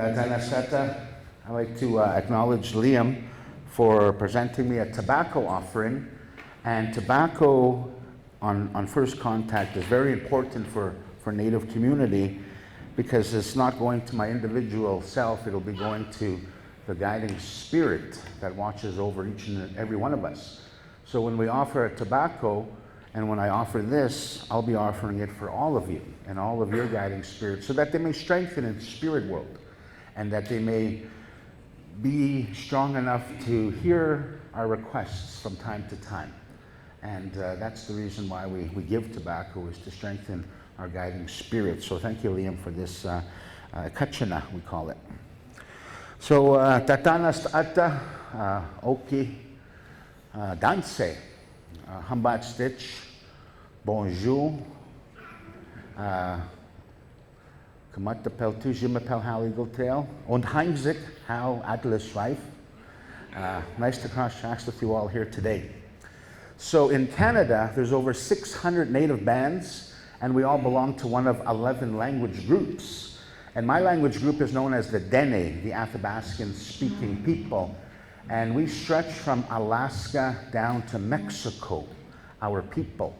I'd like to acknowledge Liam for presenting me a tobacco offering. And tobacco on first contact is very important for Native community because it's not going to my individual self, it'll be going to the guiding spirit that watches over each and every one of us. So when we offer a tobacco, and when I offer this, I'll be offering it for all of you and all of your guiding spirits so that they may strengthen in the spirit world and that they may be strong enough to hear our requests from time to time. And that's the reason why we give tobacco, is to strengthen our guiding spirits. So thank you, Liam, for this kachana, we call it. So Tsuut'ina Nation, Oki, Danse, Hambat Stitch, Bonjour, Kamata Peltu, Jimapel Hal Eagletail, und Heimsick, Hal Eagletail Lakeview. Nice to cross tracks with you all here today. So in Canada, there's over 600 native bands, and we all belong to one of 11 language groups. And my language group is known as the Dene, the Athabascan-speaking people. And we stretch from Alaska down to Mexico, our people.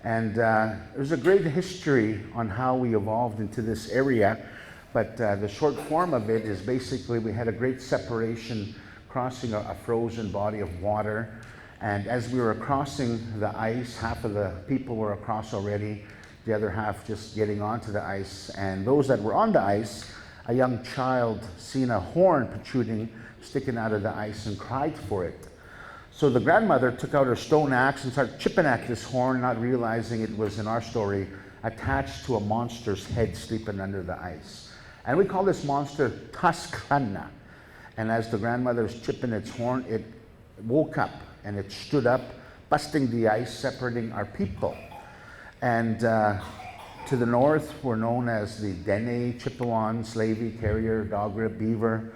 And there's a great history on how we evolved into this area, but the short form of it is basically we had a great separation crossing a frozen body of water. And as we were crossing the ice, half of the people were across already, the other half just getting onto the ice. And those that were on the ice, a young child seen a horn protruding, sticking out of the ice, and cried for it. So the grandmother took out her stone axe and started chipping at this horn, not realizing it was, in our story, attached to a monster's head sleeping under the ice. And we call this monster Tsuut'ina. And as the grandmother was chipping its horn, it woke up and it stood up, busting the ice, separating our people. And to the north, we're known as the Dene, Chippewan, Slavey, Carrier, Dogrib, Beaver,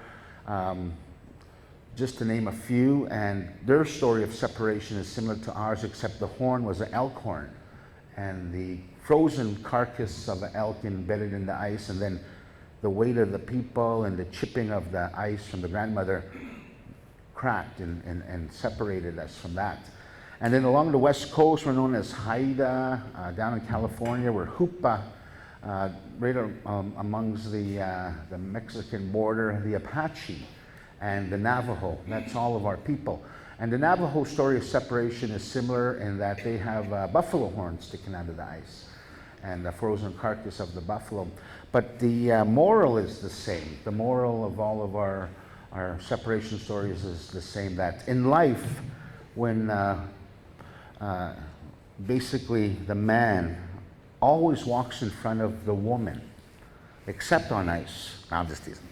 just to name a few. And their story of separation is similar to ours, except the horn was an elk horn. And the frozen carcass of an elk embedded in the ice, and then the weight of the people and the chipping of the ice from the grandmother cracked and separated us from that. And then along the west coast, we're known as Haida. Down in California, we're Hupa. Right amongst the Mexican border, the Apache and the Navajo. That's all of our people. And the Navajo story of separation is similar in that they have buffalo horns sticking out of the ice and the frozen carcass of the buffalo. But the moral is the same. The moral of all of our separation stories is the same, that in life, when basically the man always walks in front of the woman, except on ice. No, I'm just teasing.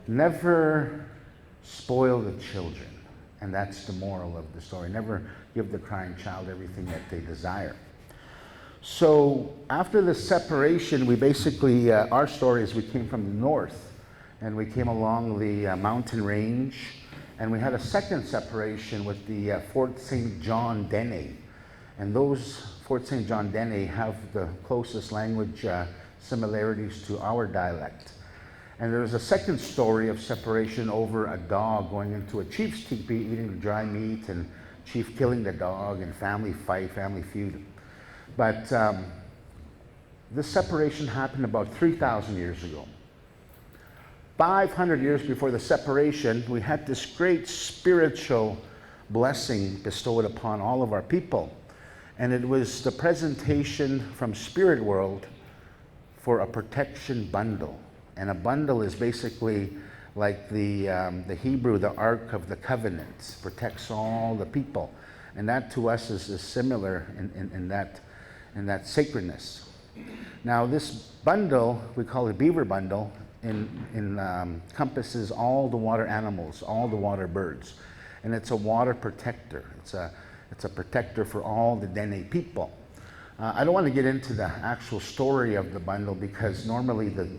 Never spoil the children, and that's the moral of the story. Never give the crying child everything that they desire. So after the separation, we basically, our story is we came from the north, and we came along the mountain range, and we had a second separation with the Fort St. John Dene. And those Fort St. John Dene have the closest language similarities to our dialect. And there's a second story of separation over a dog going into a chief's teepee, eating the dry meat, and chief killing the dog, and family fight, family feud. But this separation happened about 3,000 years ago. 500 years before the separation, we had this great spiritual blessing bestowed upon all of our people. And it was the presentation from Spirit World for a protection bundle. And a bundle is basically like the Hebrew, the Ark of the Covenant, protects all the people. And that to us is similar in that sacredness. Now this bundle, we call it beaver bundle, encompasses all the water animals, all the water birds. And it's a water protector. It's a protector for all the Dene people. I don't want to get into the actual story of the bundle because normally the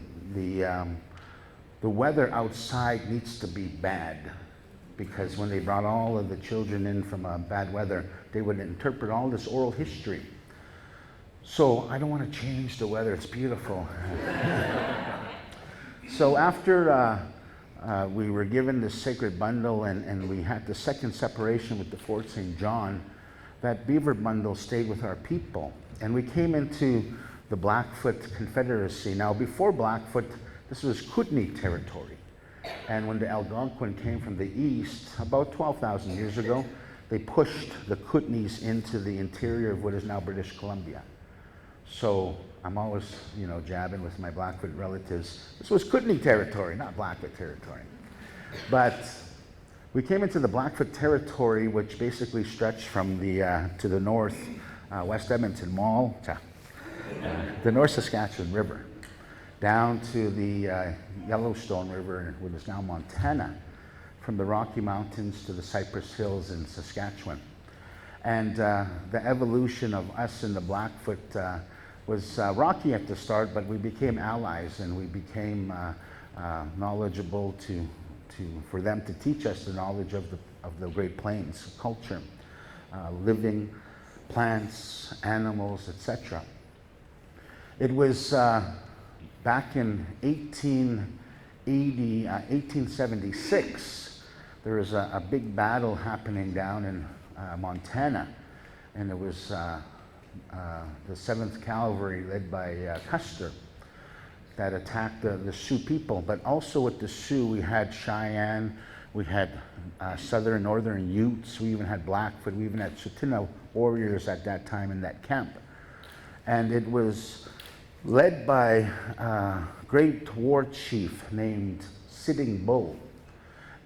weather outside needs to be bad, because when they brought all of the children in from bad weather, they would interpret all this oral history. So I don't want to change the weather, it's beautiful. So after we were given this sacred bundle and we had the second separation with the Fort St. John, that beaver bundle stayed with our people. And we came into the Blackfoot Confederacy. Now before Blackfoot, this was Kootenai territory. And when the Algonquin came from the east, about 12,000 years ago, they pushed the Kootenays into the interior of what is now British Columbia. So I'm always, jabbing with my Blackfoot relatives. This was Kootenai territory, not Blackfoot territory. But we came into the Blackfoot territory, which basically stretched from to the north, West Edmonton Mall, the North Saskatchewan River, down to the Yellowstone River, which is now Montana, from the Rocky Mountains to the Cypress Hills in Saskatchewan. And the evolution of us in the Blackfoot was rocky at the start, but we became allies and we became knowledgeable for them to teach us the knowledge of the Great Plains culture, living plants, animals, etc. It was back in 1876, there was a big battle happening down in Montana, and it was the 7th Cavalry led by Custer that attacked the Sioux people. But also with the Sioux, we had Cheyenne, we had Southern, Northern Utes, we even had Blackfoot, we even had Tsuut'ina warriors at that time in that camp. And it was led by a great war chief named Sitting Bull.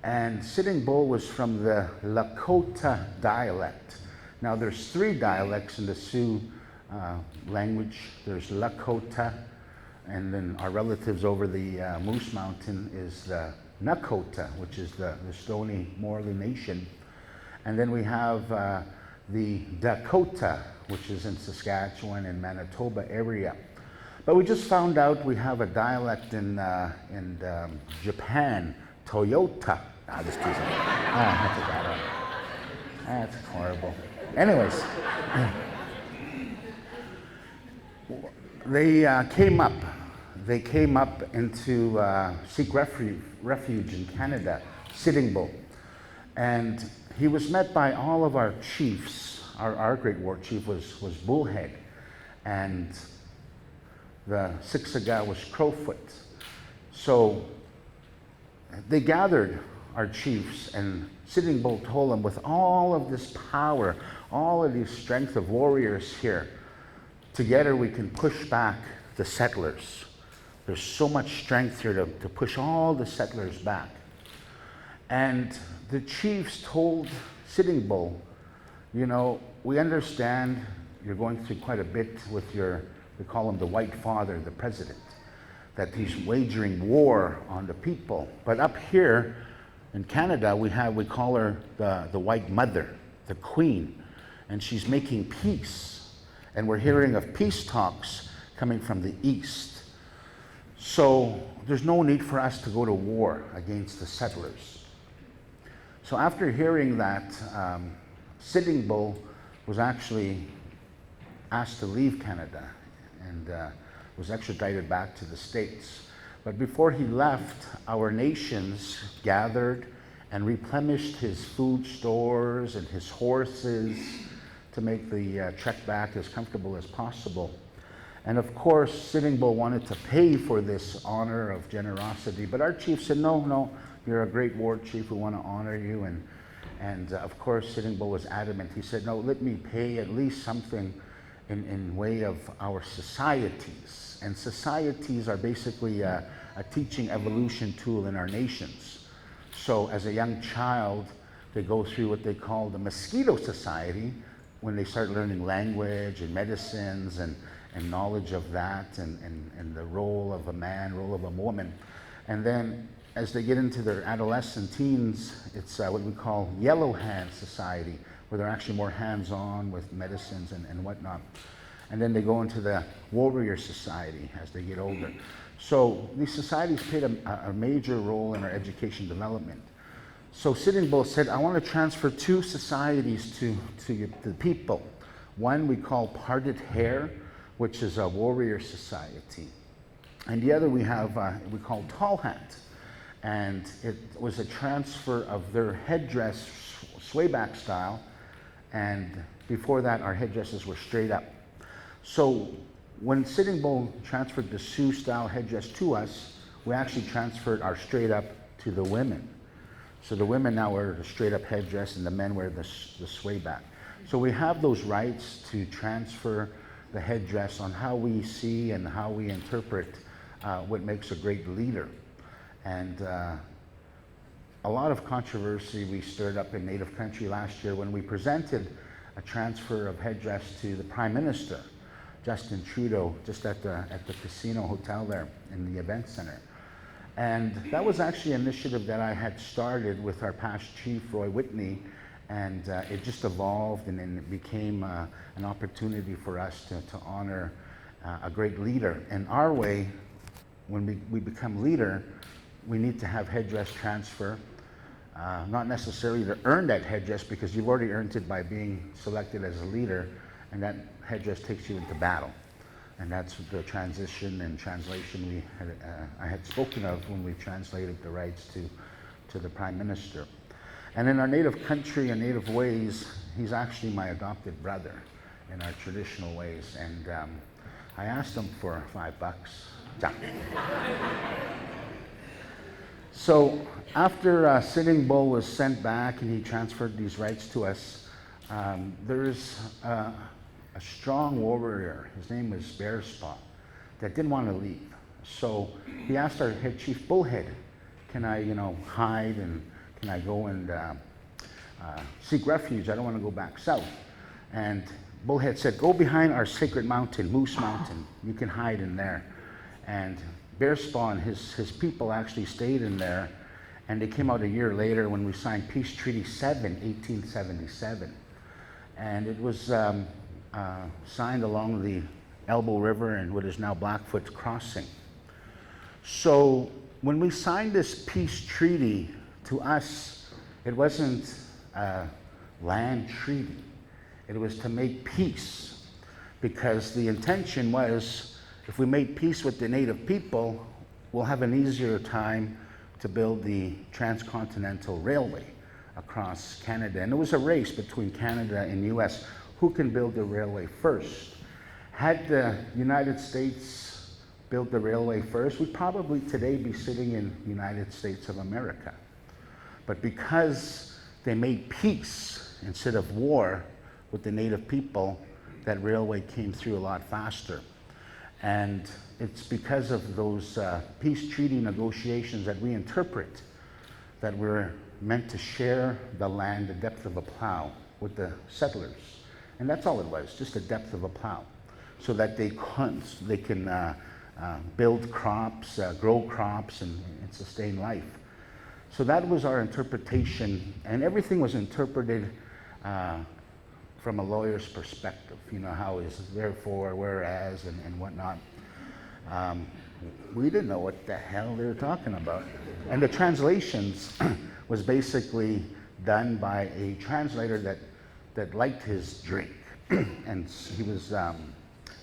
And Sitting Bull was from the Lakota dialect. Now there's 3 dialects in the Sioux language. There's Lakota, and then our relatives over the Moose Mountain is the Nakota, which is the Stoney Morley Nation. And then we have the Dakota, which is in Saskatchewan and Manitoba area. But we just found out we have a dialect in Japan, Toyota. Just teasing. That's a bad one. That's horrible. Anyways, they came up. They came up into seek refuge in Canada, Sitting Bull. And he was met by all of our chiefs. Our great war chief was Bullhead. And the Siksika was Crowfoot. So they gathered our chiefs, and Sitting Bull told them, with all of this power, all of this strength of warriors here, together we can push back the settlers. There's so much strength here to push all the settlers back. And the chiefs told Sitting Bull, we understand you're going through quite a bit with we call him the White Father, the president, that he's wagering war on the people. But up here in Canada, we call her the White Mother, the Queen, and she's making peace. And we're hearing of peace talks coming from the east. So there's no need for us to go to war against the settlers. So after hearing that, Sitting Bull was actually asked to leave Canada and was extradited back to the States. But before he left, our nations gathered and replenished his food stores and his horses to make the trek back as comfortable as possible. And of course, Sitting Bull wanted to pay for this honor of generosity, but our chief said, no, you're a great war chief, we want to honor you. And of course, Sitting Bull was adamant. He said, no, let me pay at least something in way of our societies. And societies are basically a teaching evolution tool in our nations. So as a young child, they go through what they call the Mosquito Society, when they start learning language and medicines and knowledge of that and the role of a man, role of a woman. And then as they get into their adolescent teens, it's what we call Yellow Hand Society, where they're actually more hands-on with medicines and whatnot. And then they go into the Warrior Society as they get older. So these societies played a major role in our education development. So Sitting Bull said, I want to transfer 2 societies to the people. One we call Parted Hair, which is a warrior society. And the other we have, we call tall hat. And it was a transfer of their headdress, swayback style. And before that, our headdresses were straight up. So when Sitting Bull transferred the Sioux style headdress to us, we actually transferred our straight up to the women. So the women now wear the straight up headdress and the men wear the sway back. So we have those rights to transfer the headdress on how we see and how we interpret what makes a great leader. And a lot of controversy we stirred up in Native country last year when we presented a transfer of headdress to the Prime Minister, Justin Trudeau, just at the casino hotel there in the event center. And that was actually an initiative that I had started with our past chief, Roy Whitney, and it just evolved and then it became an opportunity for us to honor a great leader. In our way, when we become leader, we need to have headdress transfer, not necessarily to earn that headdress because you've already earned it by being selected as a leader, and that headdress takes you into battle. And that's the transition and translation I had spoken of when we translated the rights to the Prime Minister. And in our native country and native ways, he's actually my adopted brother in our traditional ways. And I asked him for $5. Ja. So after Sitting Bull was sent back and he transferred these rights to us, there's a strong warrior, his name was Bear Spot, that didn't want to leave. So he asked our head chief, Bullhead, can I, hide and can I go and seek refuge? I don't want to go back south. And Bullhead said, go behind our sacred mountain, Moose Mountain. You can hide in there. And Bear Spot and his people actually stayed in there, and they came out a year later when we signed Peace Treaty 7, 1877. And it was signed along the Elbow River and what is now Blackfoot Crossing. So when we signed this peace treaty, to us, it wasn't a land treaty. It was to make peace, because the intention was, if we made peace with the native people, we'll have an easier time to build the transcontinental railway across Canada. And it was a race between Canada and US. Who can build the railway first? Had the United States built the railway first, we'd probably today be sitting in the United States of America. But because they made peace instead of war with the native people, that railway came through a lot faster. And it's because of those peace treaty negotiations that we interpret that we're meant to share the land, the depth of a plow, with the settlers. And that's all it was, just the depth of a plow, so that they can build crops, grow crops, and sustain life. So that was our interpretation, and everything was interpreted from a lawyer's perspective, how is therefore, whereas, and whatnot. We didn't know what the hell they were talking about. And the translations was basically done by a translator that liked his drink. And he was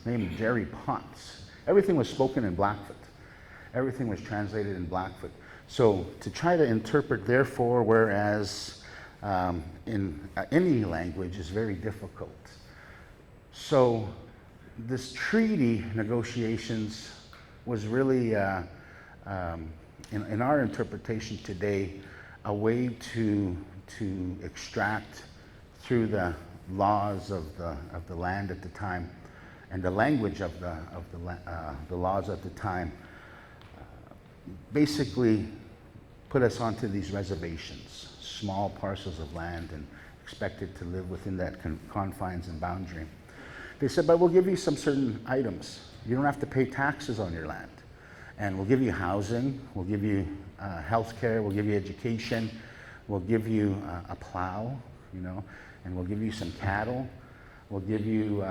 named Jerry Potts. Everything was spoken in Blackfoot. Everything was translated in Blackfoot. So to try to interpret therefore, whereas in any language is very difficult. So this treaty negotiations was really, in our interpretation today, a way to extract through the laws of the land at the time and the language of the laws at the time, basically put us onto these reservations, small parcels of land, and expected to live within that confines and boundary. They said, but we'll give you some certain items. You don't have to pay taxes on your land. And we'll give you housing, we'll give you health care, we'll give you education, we'll give you a plow, and we'll give you some cattle, we'll give you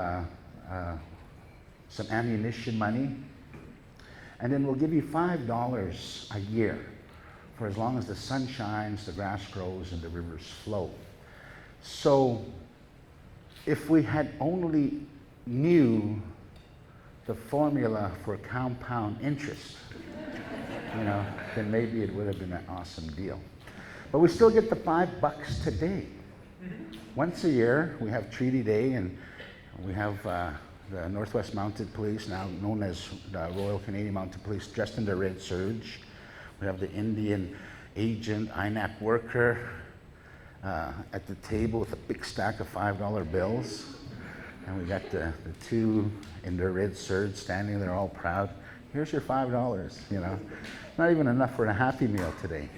some ammunition money, and then we'll give you $5 a year for as long as the sun shines, the grass grows, and the rivers flow. So if we had only knew the formula for compound interest, then maybe it would have been an awesome deal. But we still get the $5 today. Once a year, we have Treaty Day, and we have the Northwest Mounted Police, now known as the Royal Canadian Mounted Police, dressed in their red serge. We have the Indian agent, INAC worker at the table with a big stack of $5 bills. And we got the two in their red serge standing there all proud. Here's your $5, Not even enough for a Happy Meal today.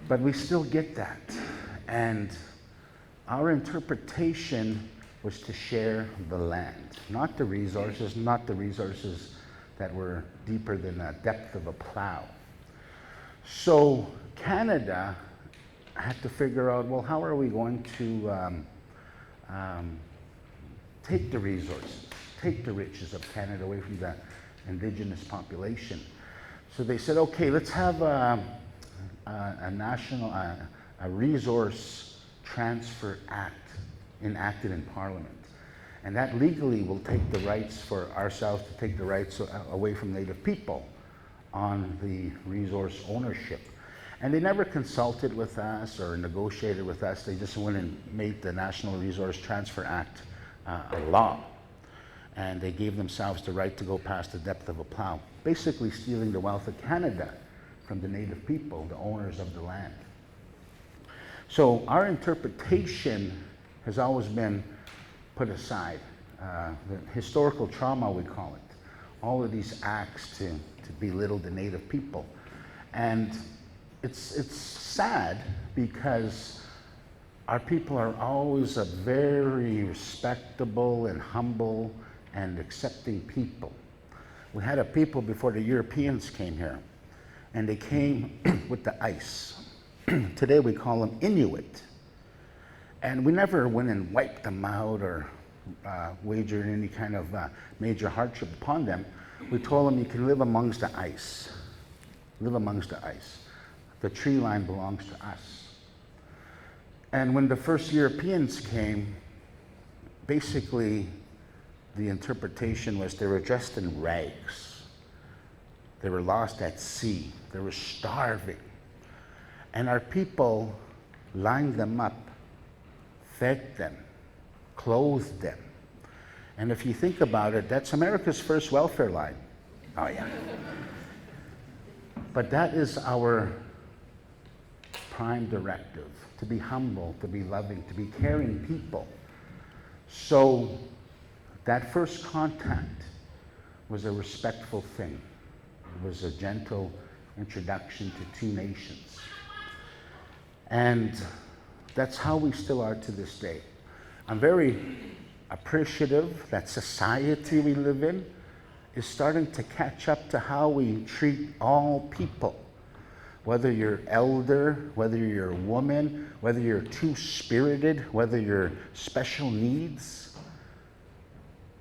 But we still get that. And our interpretation was to share the land, not the resources that were deeper than the depth of a plow. So Canada had to figure out, well, how are we going to take the resources, take the riches of Canada away from the Indigenous population? So they said, okay, let's have a national, a resource transfer act enacted in Parliament. And that legally will take the rights for ourselves to take the rights away from Native people on the resource ownership. And they never consulted with us or negotiated with us. They just went and made the National Resource Transfer Act a law. And they gave themselves the right to go past the depth of a plow, basically stealing the wealth of Canada from the Native people, the owners of the land. So our interpretation has always been put aside. The historical trauma, we call it. All of these acts to belittle the Native people. And it's sad because our people are always a very respectable and humble and accepting people. We had a people before the Europeans came here, and they came with the ice. Today we call them Inuit. And we never went and wiped them out or wagered any kind of major hardship upon them. We told them, you can live amongst the ice. Live amongst the ice. The tree line belongs to us. And when the first Europeans came, basically the interpretation was they were dressed in rags. They were lost at sea. They were starving. And our people lined them up, fed them, clothed them. And if you think about it, that's America's first welfare line. Oh yeah. But that is our prime directive, to be humble, to be loving, to be caring people. So that first contact was a respectful thing. It was a gentle introduction to two nations. And that's how we still are to this day. I'm very appreciative that society we live in is starting to catch up to how we treat all people. Whether you're elder, whether you're a woman, whether you're two-spirited, whether you're special needs.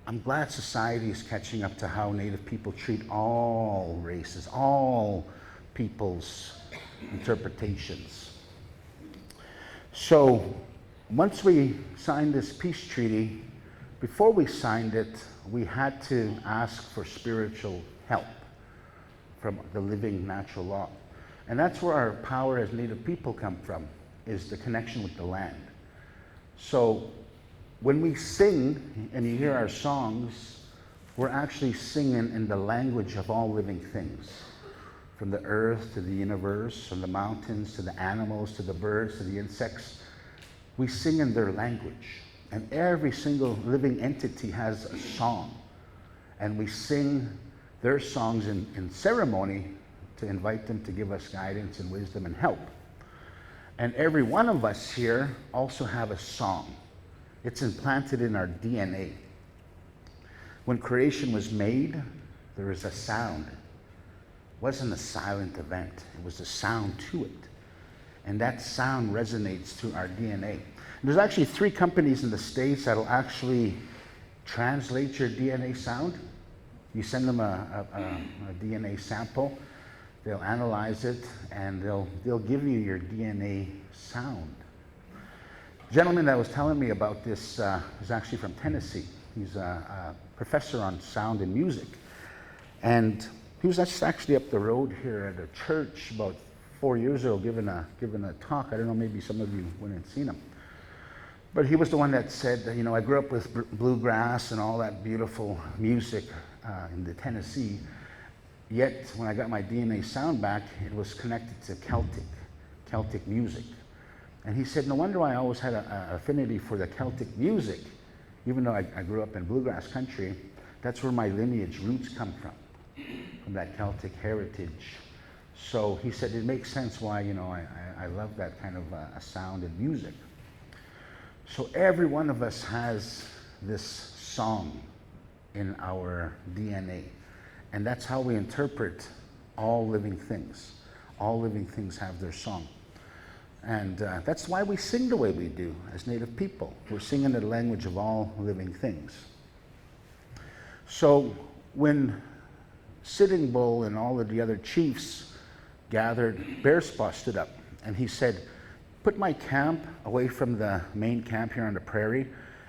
I'm glad society is catching up to how Native people treat all races, all people's interpretations. So once we signed this peace treaty, before we signed it, we had to ask for spiritual help from the living natural law. And that's where our power as Native people come from, is the connection with the land. So when we sing and you hear our songs, we're actually singing in the language of all living things. From the earth to the universe, from the mountains to the animals, to the birds, to the insects. We sing in their language. And every single living entity has a song. And we sing their songs in ceremony to invite them to give us guidance and wisdom and help. And every one of us here also have a song. It's implanted in our DNA. When creation was made, there was a sound. It wasn't a silent event. It was a sound to it. And that sound resonates through our DNA. There's actually 3 companies in the States that'll actually translate your DNA sound. You send them a DNA sample, they'll analyze it, and they'll give you your DNA sound. gentleman that was telling me about this is actually from Tennessee. He's a professor on sound and music. And he was just actually up the road here at a church about 4 years ago giving a talk. I don't know, maybe some of you went and seen him. But he was the one that said, you know, I grew up with bluegrass and all that beautiful music in the Tennessee. Yet, when I got my DNA sound back, it was connected to Celtic music. And he said, no wonder why I always had an affinity for the Celtic music, even though I grew up in bluegrass country. That's where my lineage roots come from that Celtic heritage. So he said, it makes sense why, you know, I love that kind of a sound and music. So every one of us has this song in our DNA. And that's how we interpret all living things. All living things have their song. And that's why we sing the way we do as Native people. We're singing the language of all living things. So when Sitting Bull and all of the other chiefs gathered, Bearspaw stood up and he said, put my camp away from the main camp here on the prairie,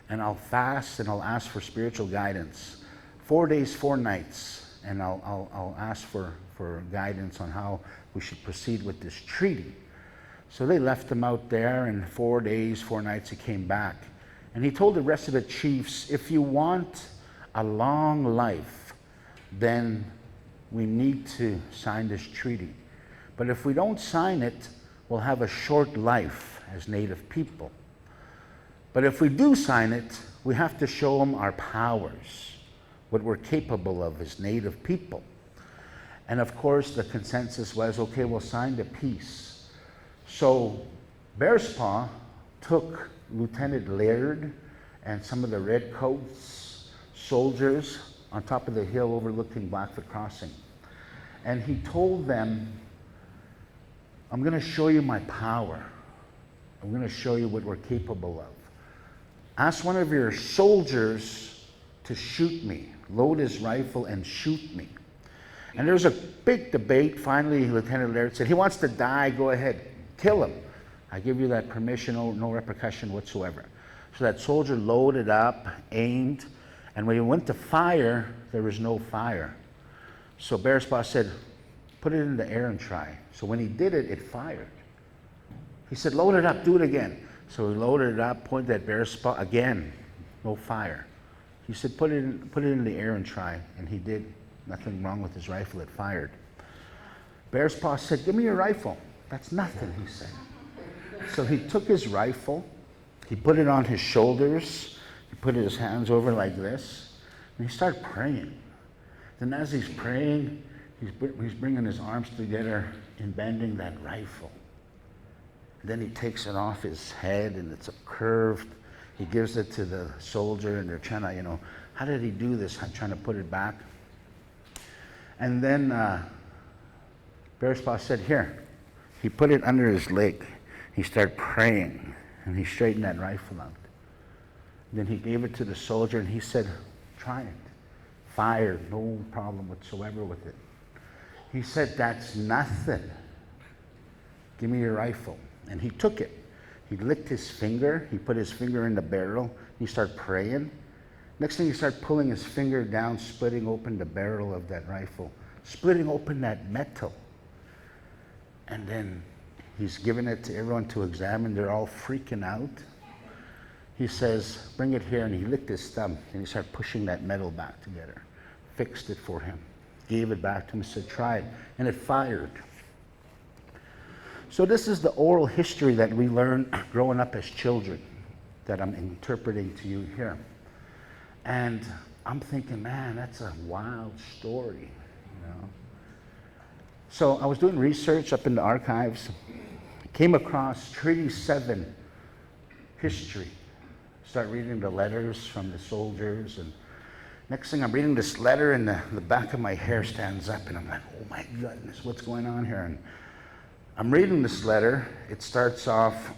and I'll fast and I'll ask for spiritual guidance. 4 days, 4 nights, and I'll ask for guidance on how we should proceed with this treaty. So they left him out there, and 4 days, 4 nights he came back. And he told the rest of the chiefs, if you want a long life, then we need to sign this treaty. But if we don't sign it, we'll have a short life as Native people. But if we do sign it, we have to show them our powers, what we're capable of as Native people. And of course, the consensus was, okay, we'll sign the peace. So Bearspaw took Lieutenant Laird and some of the Redcoats soldiers on top of the hill overlooking Blackfoot Crossing. And he told them, I'm going to show you my power. I'm going to show you what we're capable of. Ask one of your soldiers to shoot me. Load his rifle and shoot me. And there was a big debate. Finally, Lieutenant Laird said, he wants to die, go ahead, kill him. I give you that permission, no repercussion whatsoever. So that soldier loaded up, aimed, and when he went to fire, there was no fire. So Bearspaw said, put it in the air and try. So when he did it, it fired. He said, load it up, do it again. So he loaded it up, pointed at Bearspaw, again, no fire. He said, put it in the air and try. And he did. Nothing wrong with his rifle, it fired. Bearspaw said, give me your rifle. That's nothing, he said. So he took his rifle, he put it on his shoulders, he put his hands over like this, and he started praying. Then as he's praying, he's bringing his arms together and bending that rifle. Then he takes it off his head, and it's a curved. He gives it to the soldier, and they're trying to, you know, how did he do this? I'm trying to put it back. And then Bearspaw said, here. He put it under his leg. He started praying, and he straightened that rifle out. Then he gave it to the soldier, and he said, try it. Fired, no problem whatsoever with it. He said, that's nothing. Give me your rifle. And he took it. He licked his finger. He put his finger in the barrel. He started praying. Next thing, he started pulling his finger down, splitting open the barrel of that rifle, splitting open that metal. And then he's giving it to everyone to examine. They're all freaking out. He says, bring it here. And he licked his thumb, and he started pushing that metal back together, fixed it for him, gave it back to him, said, try it. And it fired. So this is the oral history that we learn growing up as children that I'm interpreting to you here. And I'm thinking, man, that's a wild story, you know. So I was doing research up in the archives, came across Treaty 7 history. Start reading the letters from the soldiers, and next thing I'm reading this letter, and the back of my hair stands up, and I'm like, oh my goodness, what's going on here? And I'm reading this letter. It starts off,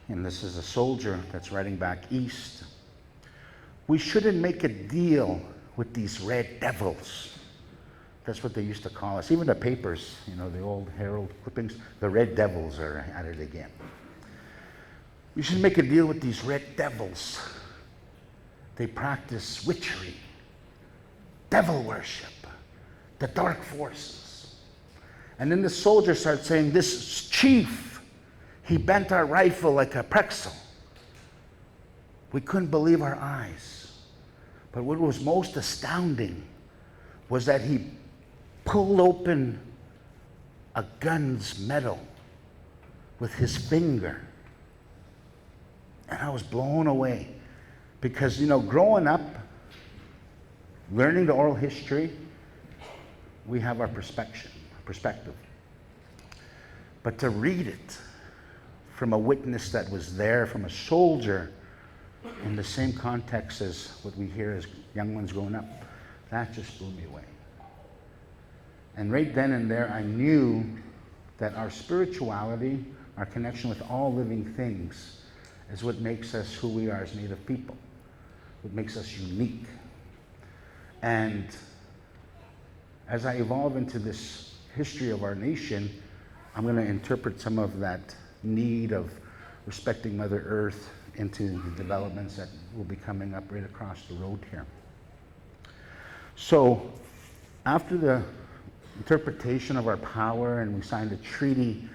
and this is a soldier that's writing back east. We shouldn't make a deal with these red devils. That's what they used to call us. Even the papers, you know, the old Herald clippings, the red devils are at it again. We shouldn't make a deal with these red devils. That's what they used to call us. Even the papers, you know, the old Herald clippings, the red devils are at it again. The red devils are at it again. We shouldn't make a deal with these red devils. That's what they used to call us. Even the papers, you know, the old Herald clippings, the red devils are at it again. You should make a deal with these red devils. They practice witchery, devil worship, the dark forces. And then the soldier starts saying, this chief, he bent our rifle like a pretzel. We couldn't believe our eyes. But what was most astounding was that he pulled open a gun's metal with his finger. And I was blown away because, growing up, learning the oral history, we have our perspective. But to read it from a witness that was there, from a soldier, in the same context as what we hear as young ones growing up, that just blew me away. And right then and there, I knew that our spirituality, our connection with all living things, is what makes us who we are as Native people, what makes us unique. And as I evolve into this history of our nation, I'm going to interpret some of that need of respecting Mother Earth into the developments that will be coming up right across the road here. So after the interpretation of our power and we signed a treaty,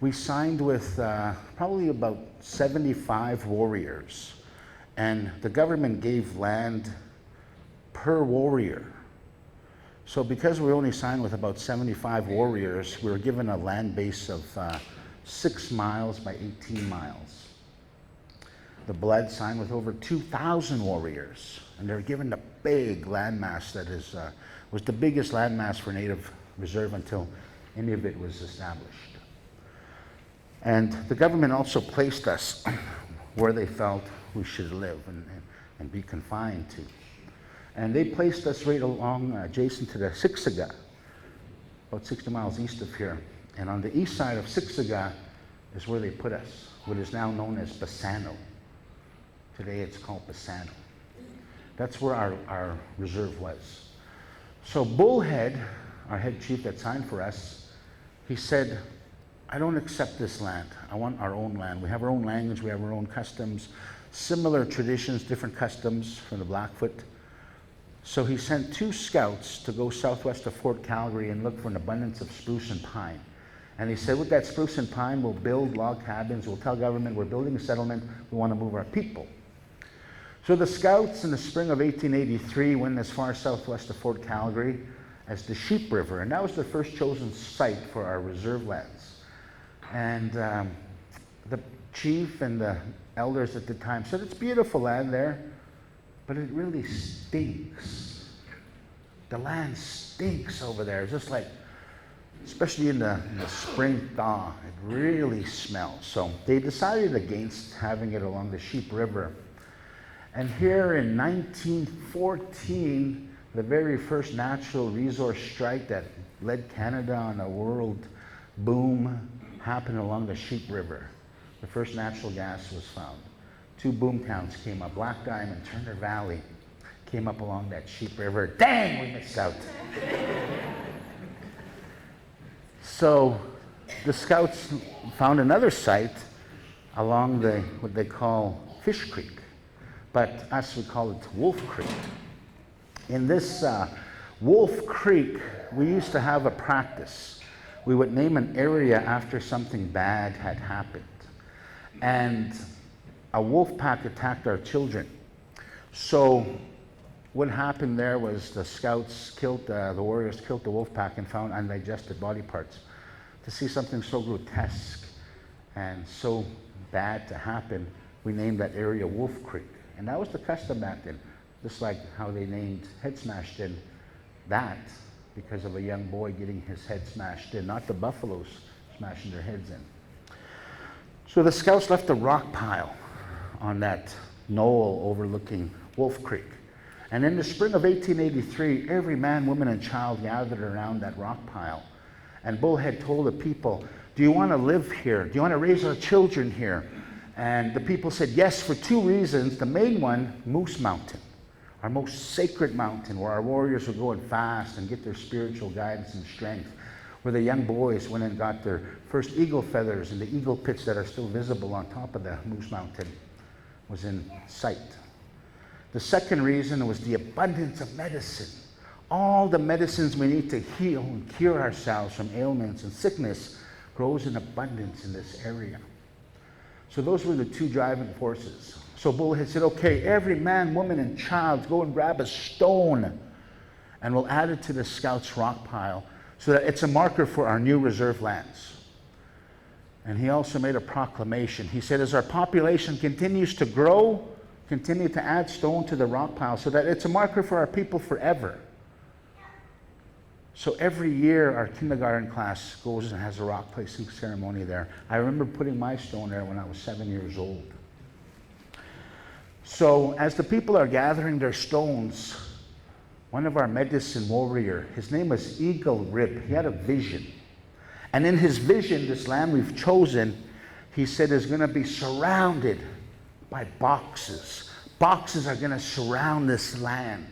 we signed with probably about 75 warriors, and the government gave land per warrior. So because we only signed with about 75 warriors, we were given a land base of 6 miles by 18 miles. The Blood signed with over 2,000 warriors, and they were given a big landmass that was the biggest landmass for Native Reserve until any of it was established. And the government also placed us where they felt we should live and be confined to. And they placed us right along adjacent to the Siksika, about 60 miles east of here. And on the east side of Siksika is where they put us, what is now known as Bassano. Today it's called Bassano. That's where our reserve was. So Bullhead, our head chief that signed for us, he said, I don't accept this land. I want our own land. We have our own language, we have our own customs, similar traditions, different customs from the Blackfoot. So he sent 2 scouts to go southwest of Fort Calgary and look for an abundance of spruce and pine. And he said, with that spruce and pine, we'll build log cabins, we'll tell government we're building a settlement, we want to move our people. So the scouts in the spring of 1883 went as far southwest of Fort Calgary as the Sheep River, and that was the first chosen site for our reserve lands. And the chief and the elders at the time said, it's beautiful land there, but it really stinks. The land stinks over there, just like, especially in the spring thaw, it really smells. So they decided against having it along the Sheep River. And here in 1914, the very first natural resource strike that led Canada on a world boom happened along the Sheep River. The first natural gas was found. 2 boom towns came up, Black Diamond, Turner Valley, came up along that Sheep River. Dang, we missed out. So the scouts found another site along what they call Fish Creek, but us we call it Wolf Creek. In this Wolf Creek, we used to have a practice. We would name an area after something bad had happened. And a wolf pack attacked our children. So what happened there was the scouts killed, the warriors killed the wolf pack and found undigested body parts. To see something so grotesque and so bad to happen, we named that area Wolf Creek. And that was the custom back then, just like how they named Head Smashed In that because of a young boy getting his head smashed in, not the buffaloes smashing their heads in. So the scouts left a rock pile on that knoll overlooking Wolf Creek. And in the spring of 1883, every man, woman, and child gathered around that rock pile. And Bullhead told the people, do you want to live here? Do you want to raise our children here? And the people said yes for 2 reasons. The main one, Moose Mountain, our most sacred mountain where our warriors would go and fast and get their spiritual guidance and strength. where the young boys went and got their first eagle feathers, and the eagle pits that are still visible on top of the Moose Mountain was in sight. The second reason was the abundance of medicine. All the medicines we need to heal and cure ourselves from ailments and sickness grows in abundance in this area. So those were the two driving forces. So Bull had said, okay, every man, woman, and child go and grab a stone and we'll add it to the Scouts' rock pile so that it's a marker for our new reserve lands. And he also made a proclamation. He said, as our population continues to grow, continue to add stone to the rock pile so that it's a marker for our people forever. So every year our kindergarten class goes and has a rock placing ceremony there. I remember putting my stone there when I was 7 years old. So as the people are gathering their stones, one of our medicine warrior, his name was Eagle Rib, he had a vision. And in his vision, this land we've chosen, he said, is going to be surrounded by boxes. Boxes are going to surround this land.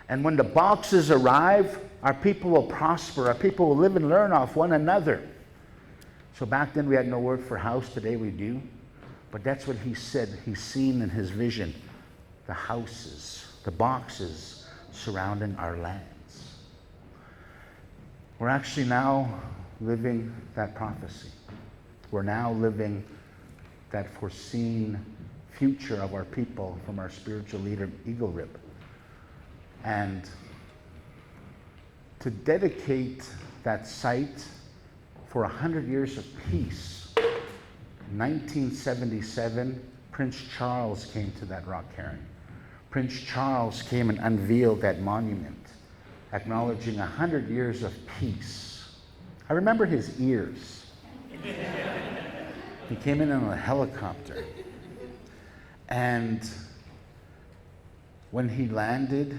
And when the boxes arrive, our people will prosper. Our people will live and learn off one another. So back then we had no word for house. Today we do. But that's what he said he's seen in his vision. The houses, the boxes surrounding our lands. We're actually now living that prophecy. We're now living that foreseen future of our people from our spiritual leader, Eagle Rib. And to dedicate that site for 100 years of peace, in 1977, Prince Charles came to that rock cairn. Prince Charles came and unveiled that monument, acknowledging 100 years of peace. I remember his ears. He came in on a helicopter. And when he landed,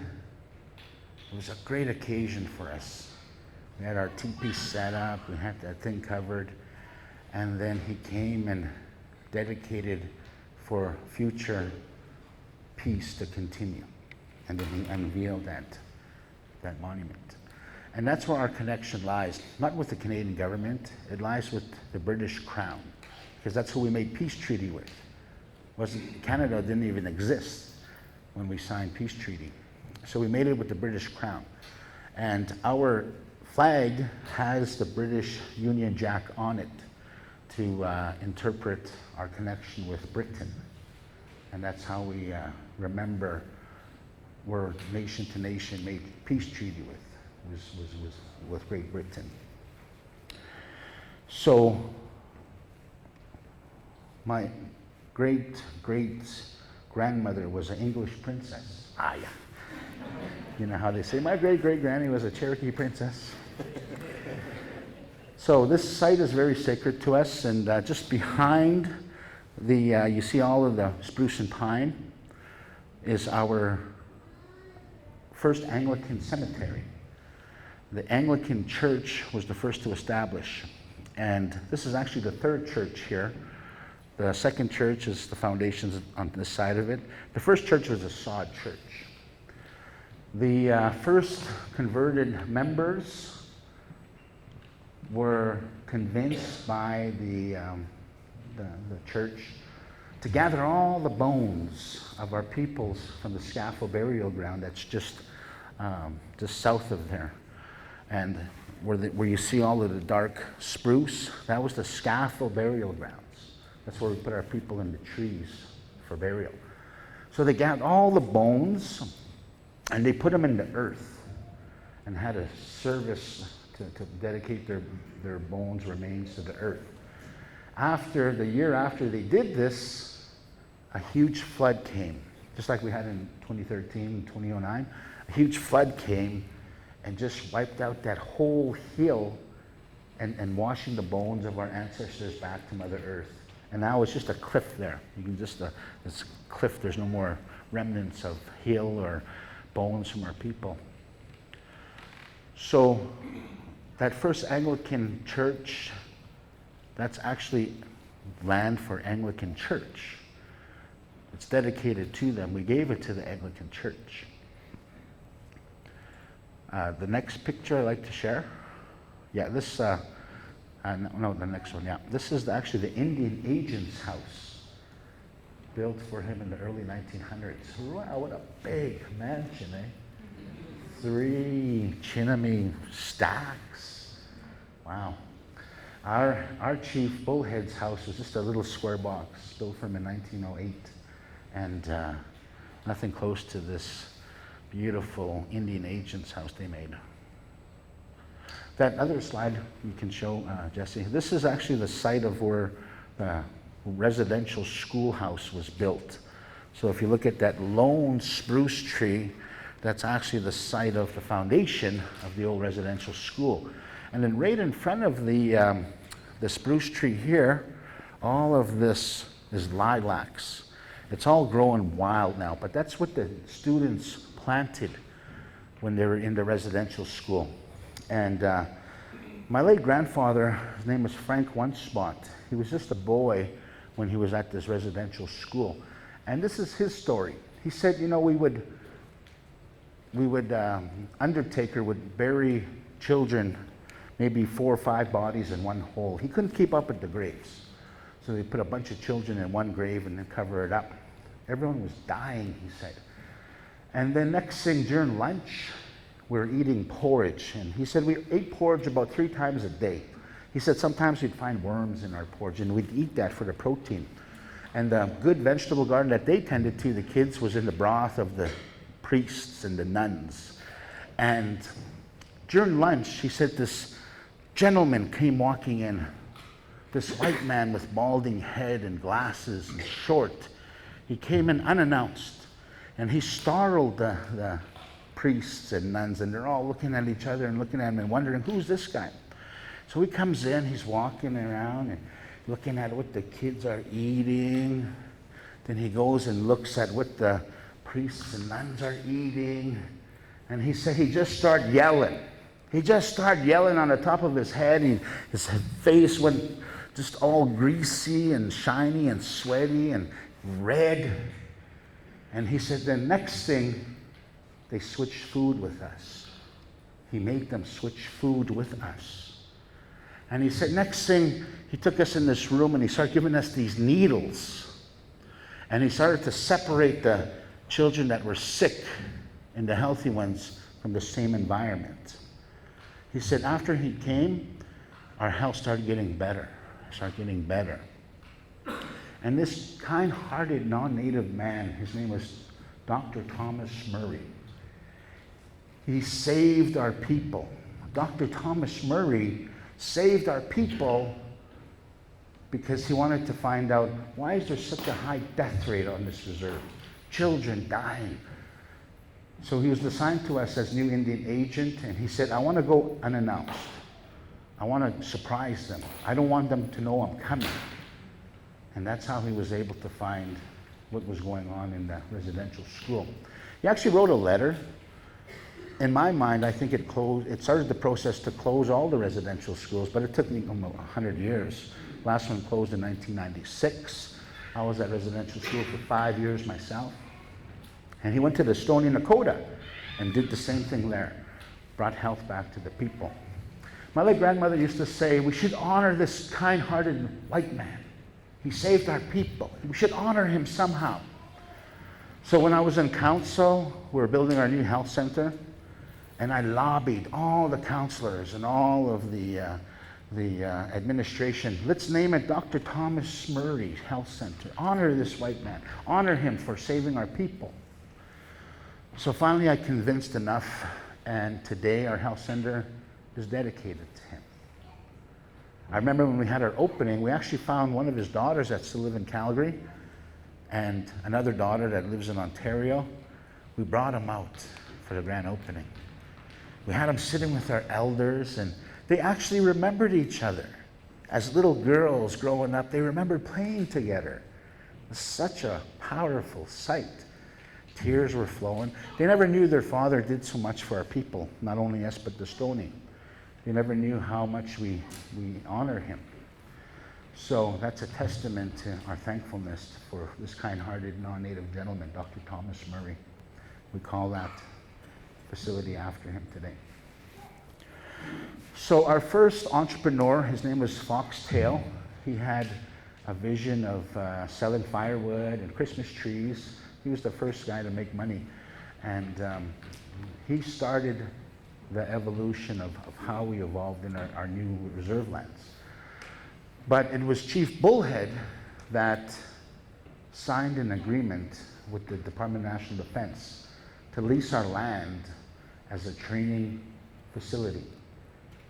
it was a great occasion for us. We had our teepee set up, we had that thing covered, and then he came and dedicated for future peace to continue. And then he unveiled that monument. And that's where our connection lies, not with the Canadian government, it lies with the British Crown, because that's who we made peace treaty with. Canada didn't even exist when we signed peace treaty. So we made it with the British Crown. And our flag has the British Union Jack on it to interpret our connection with Britain. And that's how we remember where nation to nation made peace treaty with Great Britain. So my great-grandmother was an English princess. Ah, yeah. You know how they say, my great-great-granny was a Cherokee princess. So this site is very sacred to us, and just behind you see all of the spruce and pine is our first Anglican cemetery. The Anglican church was the first to establish, and this is actually the third church here. The second church is the foundations on this side of it. The first church was a sod church. The first converted members were convinced by the church to gather all the bones of our peoples from the Scaffold burial ground that's just south of there. And where you see all of the dark spruce, that was the Scaffold burial grounds. That's where we put our people in the trees for burial. So they gathered all the bones and they put them in the earth and had a service to dedicate their bones, remains to the earth. The year after they did this, a huge flood came, just like we had in 2013 and 2009. A huge flood came and just wiped out that whole hill and washing the bones of our ancestors back to Mother Earth. And now it's just a cliff there. You can just, it's a cliff, there's no more remnants of hill or bones from our people. So that first Anglican church, that's actually land for Anglican church. It's dedicated to them. We gave it to the Anglican church. The next picture I'd like to share Yeah, this, no, the next one, yeah. This is actually the Indian agent's house built for him in the early 1900s. Wow, what a big mansion, eh? 3 Chinamee stacks. Wow. Our chief Bullhead's house was just a little square box built for him in 1908, and nothing close to this beautiful Indian agent's house they made. That other slide you can show, Jesse. This is actually the site of where the residential schoolhouse was built. So if you look at that lone spruce tree, that's actually the site of the foundation of the old residential school. And then right in front of the spruce tree here, all of this is lilacs. It's all growing wild now, but that's what the students planted when they were in the residential school. And my late grandfather, his name was Frank Onespot. He was just a boy when he was at this residential school. And this is his story. He said, you know, undertaker would bury children, maybe 4 or 5 bodies in one hole. He couldn't keep up with the graves. So they put a bunch of children in one grave and then cover it up. Everyone was dying, he said. And then next thing, during lunch, we're eating porridge. And he said we ate porridge about 3 times a day. He said sometimes we'd find worms in our porridge and we'd eat that for the protein. And the good vegetable garden that they tended to, the kids, was in the broth of the priests and the nuns. And during lunch, he said this gentleman came walking in, this white man with balding head and glasses and short. He came in unannounced, and he startled the priests and nuns, and they're all looking at each other and looking at him and wondering, who's this guy? So he comes in, he's walking around and looking at what the kids are eating. Then he goes and looks at what the priests and nuns are eating. And he said he just started yelling. He just started yelling on the top of his head. His face went just all greasy and shiny and sweaty and red. And he said the next thing, they switched food with us. He made them switch food with us. And he said next thing, he took us in this room and he started giving us these needles. And he started to separate the children that were sick and the healthy ones from the same environment. He said after he came, our health started getting better. And this kind-hearted non-native man, his name was Dr. Thomas Murray. He saved our people. Dr. Thomas Murray saved our people because he wanted to find out, why is there such a high death rate on this reserve? Children dying. So he was assigned to us as new Indian agent, and he said, I want to go unannounced. I want to surprise them. I don't want them to know I'm coming. And that's how he was able to find what was going on in the residential school. He actually wrote a letter. In my mind, I think it started the process to close all the residential schools, but it took me 100 years. Last one closed in 1996. I was at residential school for 5 years myself. And he went to the Stony Nakoda and did the same thing there, brought health back to the people. My late grandmother used to say, we should honor this kind-hearted white man. He saved our people. We should honor him somehow. So when I was in council, we were building our new health center, and I lobbied all the counselors and all of the administration. Let's name it Dr. Thomas Murray Health Center. Honor this white man. Honor him for saving our people. So finally I convinced enough, and today our health center is dedicated to him. I remember when we had our opening, we actually found one of his daughters that still live in Calgary and another daughter that lives in Ontario. We brought them out for the grand opening. We had them sitting with our elders, and they actually remembered each other. As little girls growing up, they remembered playing together. It was such a powerful sight. Tears were flowing. They never knew their father did so much for our people, not only us, but the Stony. They never knew how much we honor him. So that's a testament to our thankfulness for this kind-hearted non-native gentleman, Dr. Thomas Murray. We call that facility after him today. So our first entrepreneur, his name was Foxtail. He had a vision of selling firewood and Christmas trees. He was the first guy to make money. And he started the evolution of how we evolved in our new reserve lands. But it was Chief Bullhead that signed an agreement with the Department of National Defense to lease our land as a training facility,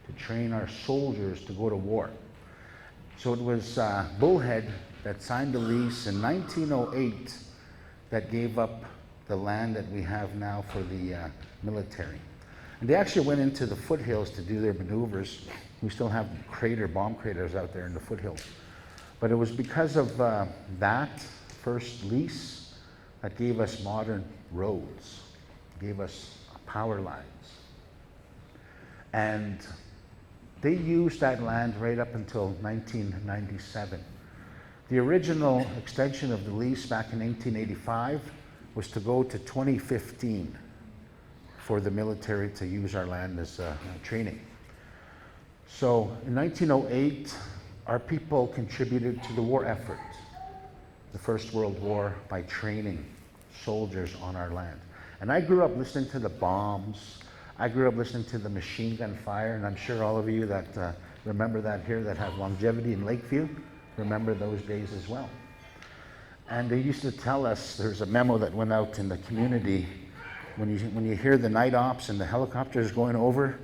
to train our soldiers to go to war. So it was Bullhead that signed the lease in 1908 that gave up the land that we have now for the military. And they actually went into the foothills to do their maneuvers. We still have bomb craters out there in the foothills. But it was because of that first lease that gave us modern roads, gave us power lines. And they used that land right up until 1997. The original extension of the lease back in 1885 was to go to 2015 for the military to use our land as training. So in 1908, our people contributed to the war effort, the First World War, by training soldiers on our land. And I grew up listening to the bombs. I grew up listening to the machine gun fire, and I'm sure all of you that remember that here, that have longevity in Lakeview, remember those days as well. And they used to tell us, there's a memo that went out in the community, when you hear the night ops and the helicopters going over,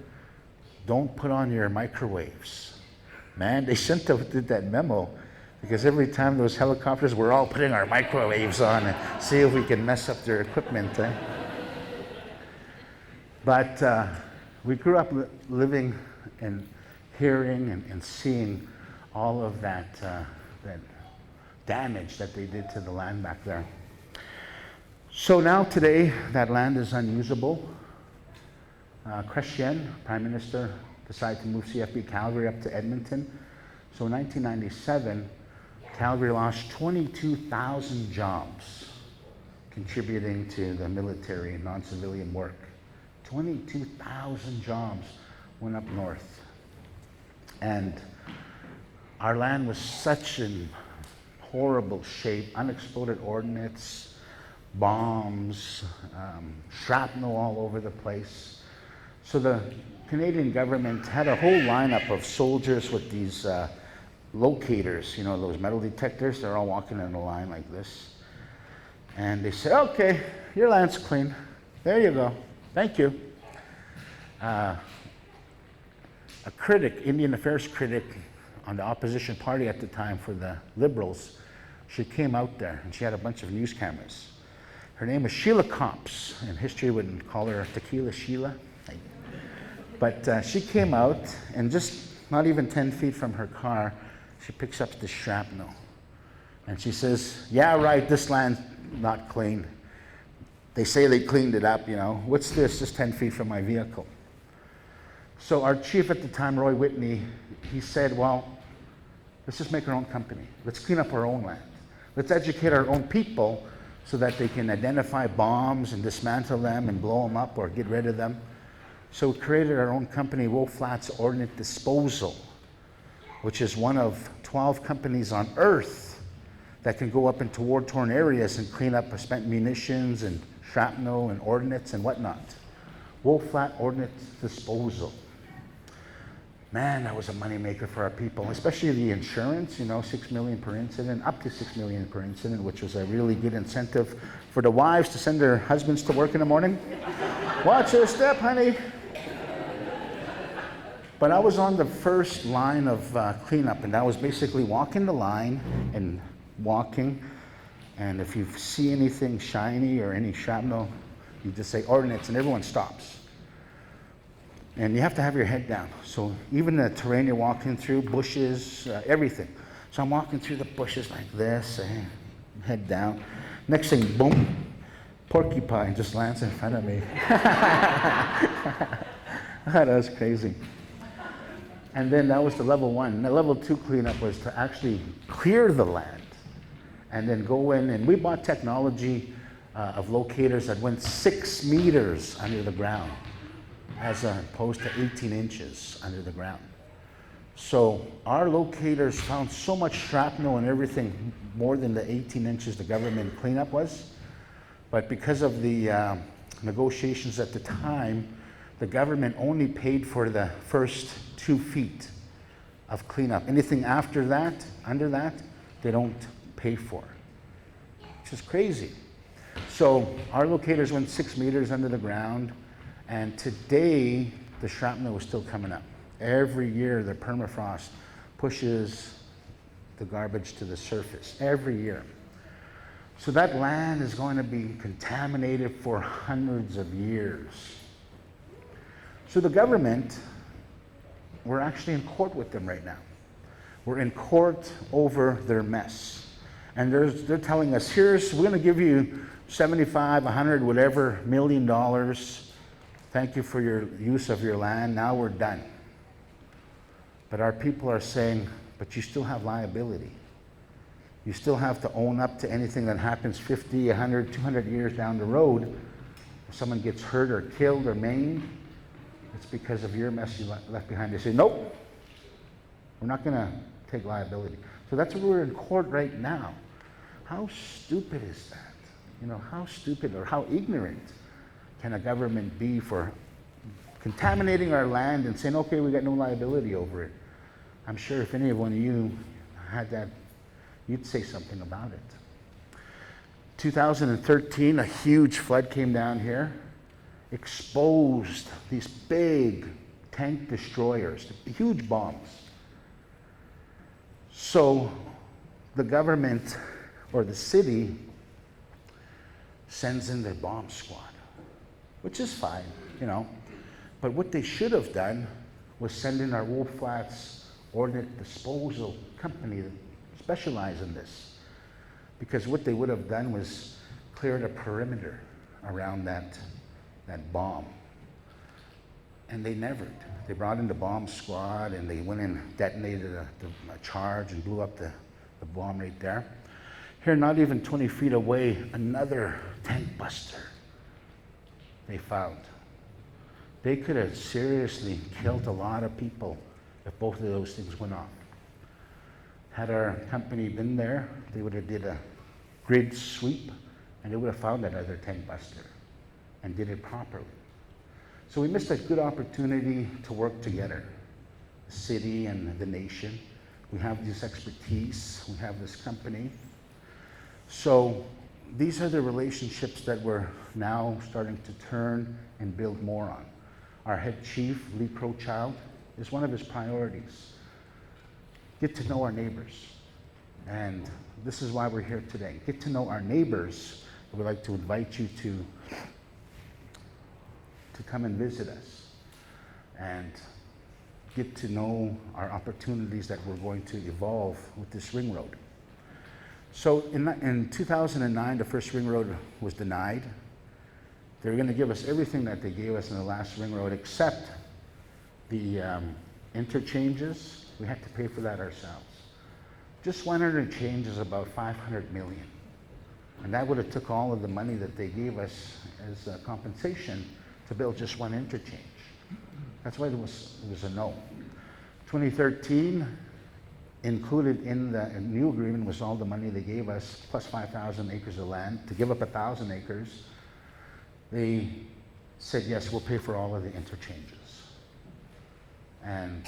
don't put on your microwaves. Man, they shouldn't have did that memo, because every time those helicopters, we're all putting our microwaves on and see if we can mess up their equipment. But we grew up living and hearing and seeing all of that damage that they did to the land back there. So now today, that land is unusable. Chrétien, Prime Minister, decided to move CFB Calgary up to Edmonton. So in 1997, Calgary lost 22,000 jobs contributing to the military and non-civilian work. 22,000 jobs went up north. And our land was such in horrible shape, unexploded ordnance, bombs, shrapnel all over the place. So the Canadian government had a whole lineup of soldiers with these locators, those metal detectors. They're all walking in a line like this. And they said, okay, your land's clean. There you go. Thank you. A critic, Indian Affairs critic on the opposition party at the time for the Liberals, she came out there and she had a bunch of news cameras. Her name was Sheila Copps, and history would call her Tequila Sheila. But she came out, and just not even 10 feet from her car, she picks up the shrapnel. And she says, yeah, right, this land's not clean. They say they cleaned it up, What's this, just 10 feet from my vehicle? So our chief at the time, Roy Whitney, he said, well, let's just make our own company. Let's clean up our own land. Let's educate our own people so that they can identify bombs and dismantle them and blow them up or get rid of them. So we created our own company, Wolf Flats Ordnance Disposal, which is one of 12 companies on Earth that can go up into war-torn areas and clean up spent munitions and shrapnel and ordnance and whatnot. Wolf Flat Ordnance Disposal. Man, that was a moneymaker for our people, especially the insurance, $6 million per incident, up to $6 million per incident, which was a really good incentive for the wives to send their husbands to work in the morning. Watch your step, honey. But I was on the first line of cleanup, and that was basically walking the line and walking. And if you see anything shiny or any shrapnel, you just say ordnance, and everyone stops. And you have to have your head down. So even the terrain you're walking through, bushes, everything. So I'm walking through the bushes like this, head down. Next thing, boom, porcupine just lands in front of me. That was crazy. And then that was the level one. The level two cleanup was to actually clear the land and then go in, and we bought technology of locators that went 6 meters under the ground. as opposed to 18 inches under the ground. So our locators found so much shrapnel and everything, more than the 18 inches the government cleanup was. But because of the negotiations at the time, the government only paid for the first 2 feet of cleanup. Anything after that, under that, they don't pay for, which is crazy. So our locators went 6 meters under the ground, and today the shrapnel is still coming up. Every year the permafrost pushes the garbage to the surface, every year. So that land is going to be contaminated for hundreds of years. So the government, we're actually in court with them right now. We're in court over their mess. And they're telling us, we're going to give you 75, 100, whatever, $1 million. Thank you for your use of your land. Now we're done. But our people are saying, but you still have liability. You still have to own up to anything that happens 50, 100, 200 years down the road. If someone gets hurt or killed or maimed, it's because of your mess you left behind. They say, nope, we're not going to take liability. So that's where we're in court right now. How stupid is that? You know, how stupid or how ignorant can a government be for contaminating our land and saying, okay, we got no liability over it? I'm sure if any one of you had that, you'd say something about it. 2013, a huge flood came down here, exposed these big tank destroyers, huge bombs. So the government or the city sends in their bomb squad, which is fine, you know. But what they should have done was send in our Wolf Flats Ordnance Disposal Company that specialize in this. Because what they would have done was cleared a perimeter around that bomb. And they never. They brought in the bomb squad and they went and detonated a charge and blew up the bomb right there. Here, not even 20 feet away, another tank buster they found. They could have seriously killed a lot of people if both of those things went off. Had our company been there, they would have did a grid sweep and they would have found that other tank buster and did it properly. So we missed a good opportunity to work together, the city and the nation. We have this expertise, we have this company. So these are the relationships that we're now starting to turn and build more on. Our head chief, Lee Crowchild, is one of his priorities. Get to know our neighbors. And this is why we're here today. Get to know our neighbors. We'd like to invite you to come and visit us and get to know our opportunities that we're going to evolve with this ring road. So in 2009, the first ring road was denied. They were going to give us everything that they gave us in the last ring road except the interchanges. We had to pay for that ourselves. Just one interchange is about $500 million. And that would have took all of the money that they gave us as compensation to build just one interchange. That's why it was a no. 2013, included in the new agreement was all the money they gave us, plus 5,000 acres of land. To give up 1,000 acres, they said, yes, we'll pay for all of the interchanges. And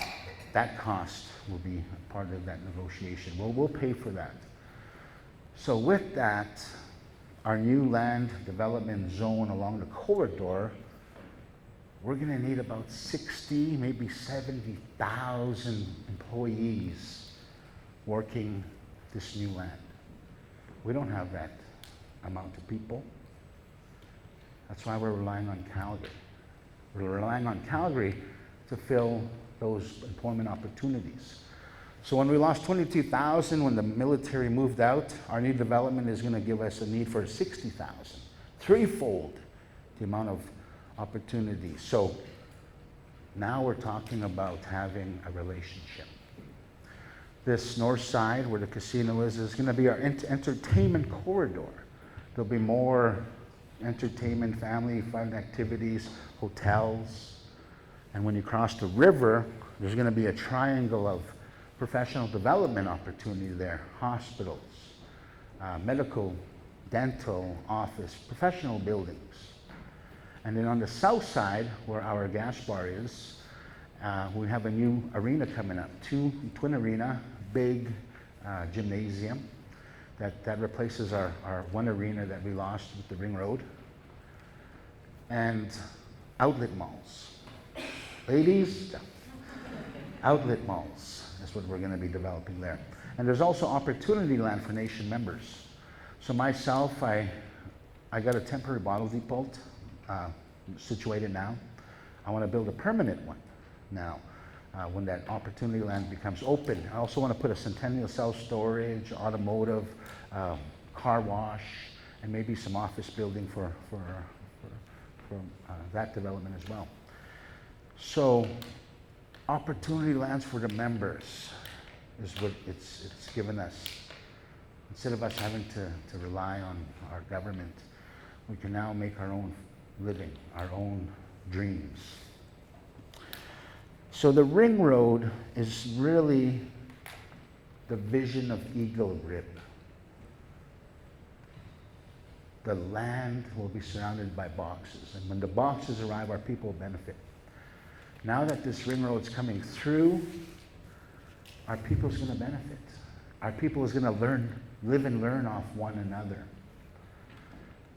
that cost will be part of that negotiation. We'll pay for that. So with that, our new land development zone along the corridor, we're going to need about 60, maybe 70,000 employees working this new land. We don't have that amount of people. That's why we're relying on Calgary. We're relying on Calgary to fill those employment opportunities. So when we lost 22,000 when the military moved out, our new development is going to give us a need for 60,000, threefold the amount of opportunities. So now we're talking about having a relationship. This north side where the casino is going to be our entertainment corridor. There'll be more entertainment, family fun activities, hotels. And when you cross the river, there's going to be a triangle of professional development opportunity there. Hospitals, medical, dental, office, professional buildings. And then on the south side, where our gas bar is, we have a new arena coming up. Twin arena, big gymnasium that replaces our one arena that we lost with the Ring Road. And outlet malls. Ladies, outlet malls is what we're going to be developing there. And there's also opportunity land for nation members. So myself, I got a temporary bottle depot situated now. I want to build a permanent one now when that opportunity land becomes open. I also want to put a Centennial self-storage, automotive, car wash, and maybe some office building for that development as well. So opportunity lands for the members is what it's given us. Instead of us having to rely on our government, we can now make our own living, our own dreams. So the Ring Road is really the vision of Eagle Rib. The land will be surrounded by boxes, and when the boxes arrive, our people will benefit. Now that this Ring Road's coming through, our people is going to benefit. Our people is going to live and learn off one another.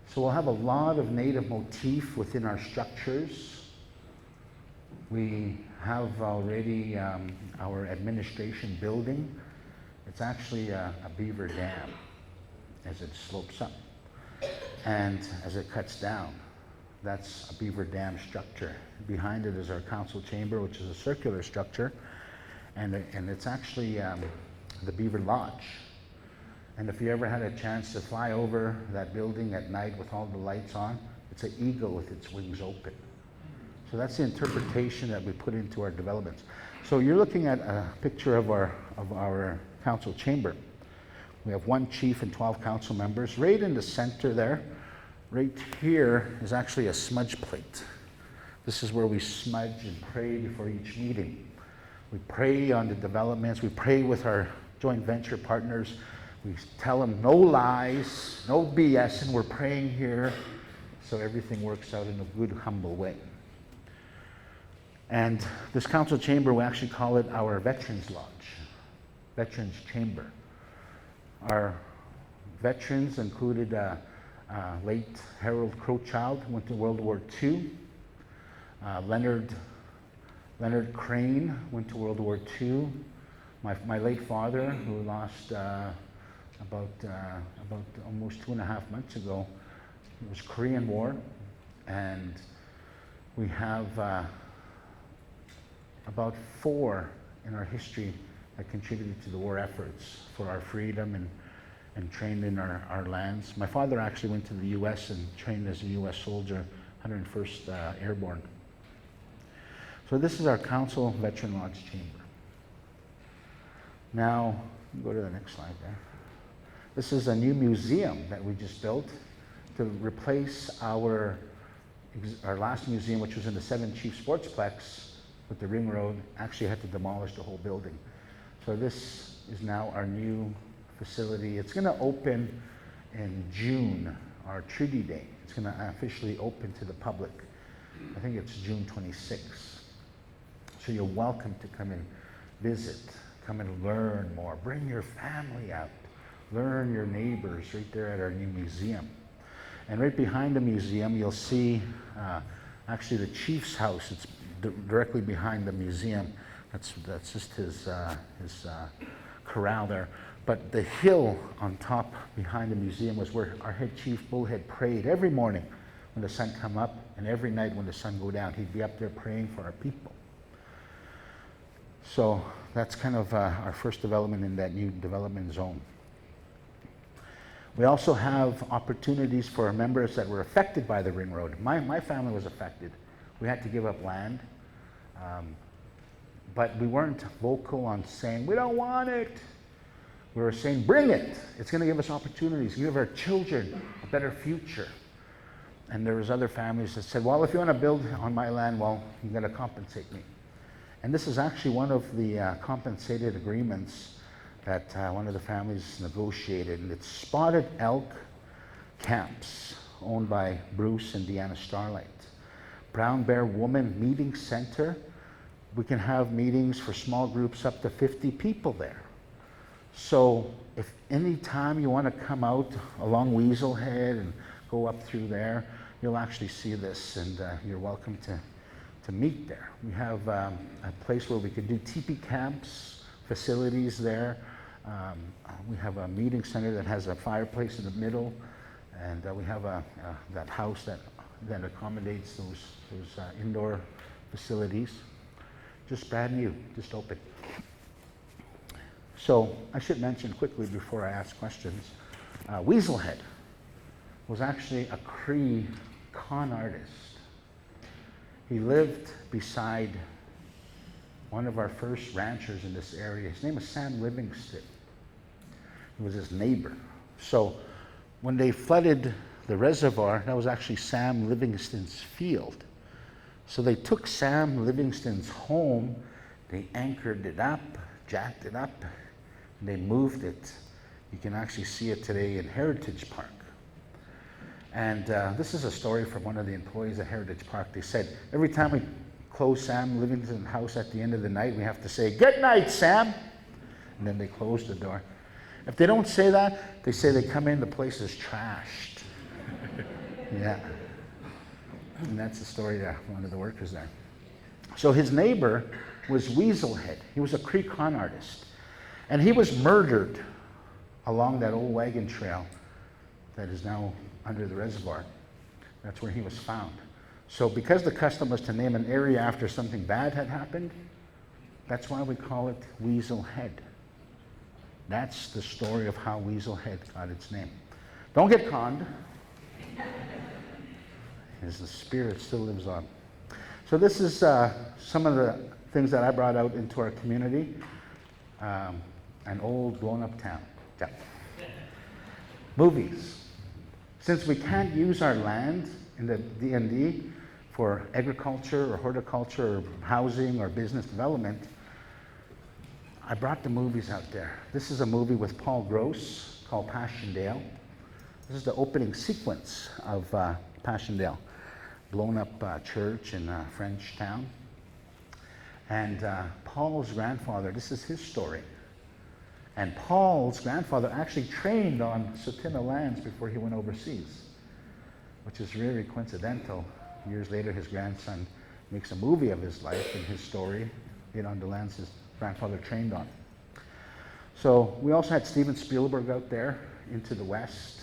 So we'll have a lot of native motif within our structures. We have already our administration building. It's actually a beaver dam as it slopes up. And as it cuts down, that's a beaver dam structure. Behind it is our council chamber, which is a circular structure. And it's actually the Beaver Lodge. And if you ever had a chance to fly over that building at night with all the lights on, it's an eagle with its wings open. So that's the interpretation that we put into our developments. So you're looking at a picture of our council chamber. We have one chief and 12 council members. Right in the center there, right here is actually a smudge plate. This is where we smudge and pray before each meeting. We pray on the developments. We pray with our joint venture partners. We tell them no lies, no BS, and we're praying here so everything works out in a good, humble way. And this council chamber, we actually call it our Veterans Lodge, Veterans Chamber. Our veterans included late Harold Crowchild, who went to World War II. Leonard Crane went to World War II. My late father, who lost about almost 2.5 months ago, it was Korean War, and we have about 4 in our history that contributed to the war efforts for our freedom and trained in our lands. My father actually went to the U.S. and trained as a U.S. soldier, 101st Airborne. So this is our Council Veteran Lodge Chamber. Now, go to the next slide there. This is a new museum that we just built to replace our last museum, which was in the 7 Chief Sportsplex with the Ring Road. Actually had to demolish the whole building. So this is now our new facility. It's going to open in June, our Treaty Day. It's going to officially open to the public. I think it's June 26th. So you're welcome to come and visit, come and learn more. Bring your family out. Learn your neighbors right there at our new museum. And right behind the museum, you'll see actually the chief's house. It's directly behind the museum. That's just his corral there. But the hill on top behind the museum was where our head chief Bullhead prayed every morning when the sun come up, and every night when the sun go down. He'd be up there praying for our people. So that's kind of our first development in that new development zone. We also have opportunities for our members that were affected by the Ring Road. My family was affected. We had to give up land. But we weren't vocal on saying, we don't want it. We were saying, bring it. It's going to give us opportunities, give our children a better future. And there was other families that said, well, if you want to build on my land, well, you got to compensate me. And this is actually one of the compensated agreements that one of the families negotiated. And it's Spotted Elk Camps, owned by Bruce and Deanna Starlight. Brown Bear Woman Meeting Center. We can have meetings for small groups up to 50 people there. So if any time you want to come out along Weasel Head and go up through there, you'll actually see this, and you're welcome to meet there. We have a place where we could do teepee camps, facilities there. We have a meeting center that has a fireplace in the middle, and we have that house that accommodates those indoor facilities. Just brand new, just open. So I should mention quickly before I ask questions, Weasel Head was actually a Cree con artist. He lived beside one of our first ranchers in this area. His name was Sam Livingston. He was his neighbor. So when they flooded the reservoir, that was actually Sam Livingston's field. So they took Sam Livingston's home, they anchored it up, jacked it up, and they moved it. You can actually see it today in Heritage Park. And this is a story from one of the employees at Heritage Park. They said, every time we close Sam Livingston's house at the end of the night, we have to say, "Good night, Sam." And then they close the door. If they don't say that, they say they come in, the place is trashed. Yeah. And that's the story of one of the workers there. So his neighbor was Weasel Head. He was a Cree con artist. And he was murdered along that old wagon trail that is now under the reservoir. That's where he was found. So because the custom was to name an area after something bad had happened, that's why we call it Weasel Head. That's the story of how Weasel Head got its name. Don't get conned, as the spirit still lives on. So this is some of the things that I brought out into our community. An old blown-up town. Yeah. Movies. Since we can't use our land in the D&D for agriculture or horticulture or housing or business development, I brought the movies out there. This is a movie with Paul Gross called Passchendaele. This is the opening sequence of Passchendaele, blown up church in a French town. And Paul's grandfather, this is his story. And Paul's grandfather actually trained on Tsuut'ina lands before he went overseas, which is really coincidental. Years later, his grandson makes a movie of his life and his story, on the lands his grandfather trained on. So we also had Steven Spielberg out there into the West.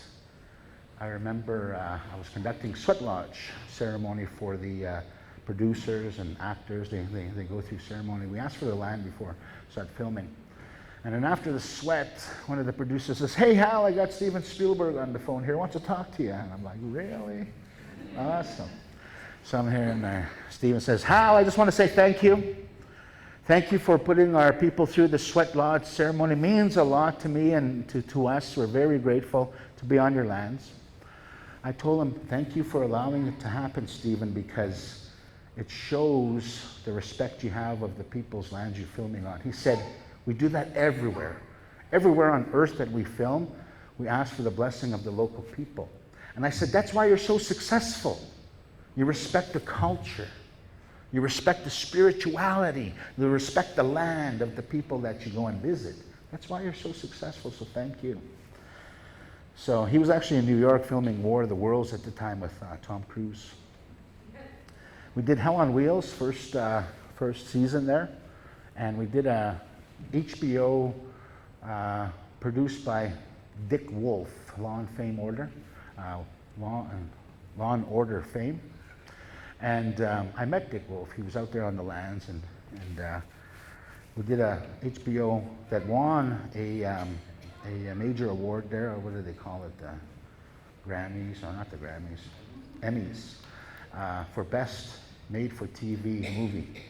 I remember I was conducting sweat lodge ceremony for the producers and actors. They go through ceremony. We asked for the land before we start filming. And then after the sweat, one of the producers says, "Hey, Hal, I got Steven Spielberg on the phone here. Wants to talk to you." And I'm like, "Really? Awesome." So I'm here, and Steven says, "Hal, I just want to say thank you. Thank you for putting our people through the sweat lodge ceremony. It means a lot to me and to us. We're very grateful to be on your lands." I told him, "Thank you for allowing it to happen, Steven, because it shows the respect you have of the people's lands you're filming on." He said, "We do that everywhere. Everywhere on earth that we film, we ask for the blessing of the local people." And I said, "That's why you're so successful. You respect the culture. You respect the spirituality. You respect the land of the people that you go and visit. That's why you're so successful, so thank you." So he was actually in New York filming War of the Worlds at the time with Tom Cruise. We did Hell on Wheels, first season there. And we did a HBO produced by Dick Wolf, Law and Order fame. And I met Dick Wolf. He was out there on the lands, and we did a HBO that won a major award there, or what do they call it? Grammys, or not the Grammys, Emmys, for Best Made-for-TV Movie.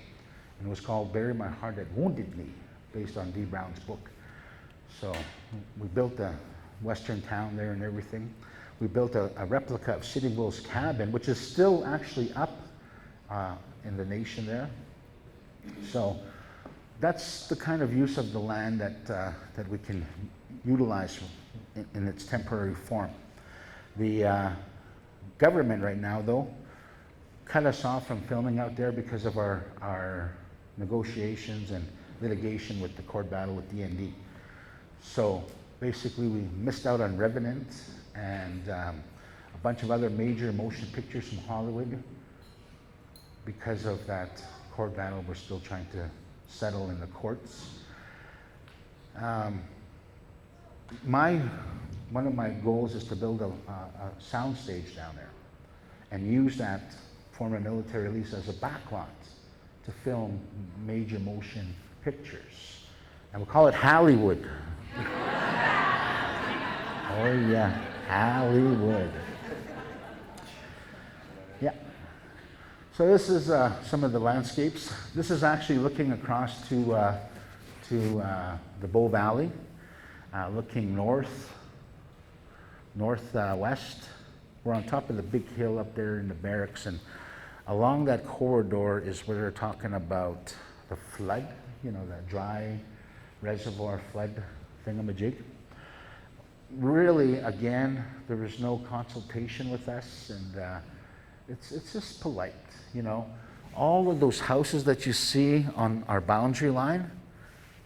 And it was called Bury My Heart That Wounded Me, based on Dee Brown's book. So we built a western town there and everything. We built a replica of Sitting Bull's cabin, which is still actually up in the nation there. So that's the kind of use of the land that we can utilize in its temporary form. The government right now, though, cut us off from filming out there because of our negotiations and litigation with the court battle with D&D. So basically we missed out on Revenant and a bunch of other major motion pictures from Hollywood because of that court battle we're still trying to settle in the courts. One of my goals is to build a sound stage down there and use that former military lease as a backlot to film major motion pictures. And we'll call it Hollywood. Oh yeah, Hollywood. Yeah. So this is some of the landscapes. This is actually looking across to the Bow Valley, looking northwest. We're on top of the big hill up there in the barracks, and along that corridor is where they're talking about the flood, you know, that dry reservoir flood thingamajig. Really, again, there was no consultation with us, and it's just polite, you know. All of those houses that you see on our boundary line,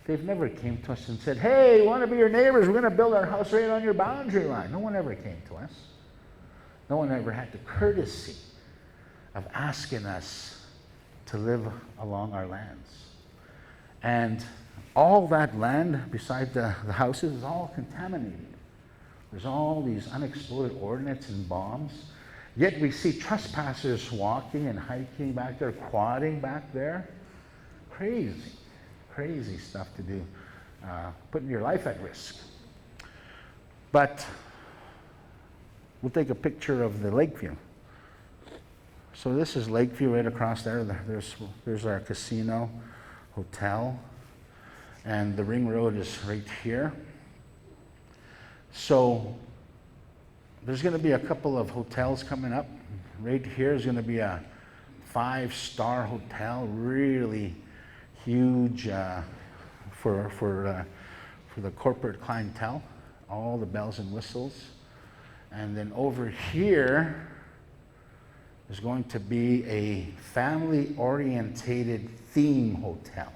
they've never came to us and said, hey, we want to be your neighbors, we're going to build our house right on your boundary line. No one ever came to us. No one ever had the courtesy of asking us to live along our lands. And all that land beside the houses is all contaminated. There's all these unexploded ordnance and bombs. Yet we see trespassers walking and hiking back there, quadding back there. Crazy, crazy stuff to do, putting your life at risk. But we'll take a picture of the Lakeview. So this is Lakeview right across there. There's our casino, hotel, and the ring road is right here. So there's going to be a couple of hotels coming up. Right here is going to be a 5-star hotel, really huge for the corporate clientele, all the bells and whistles. And then over here is going to be a family-orientated theme hotel.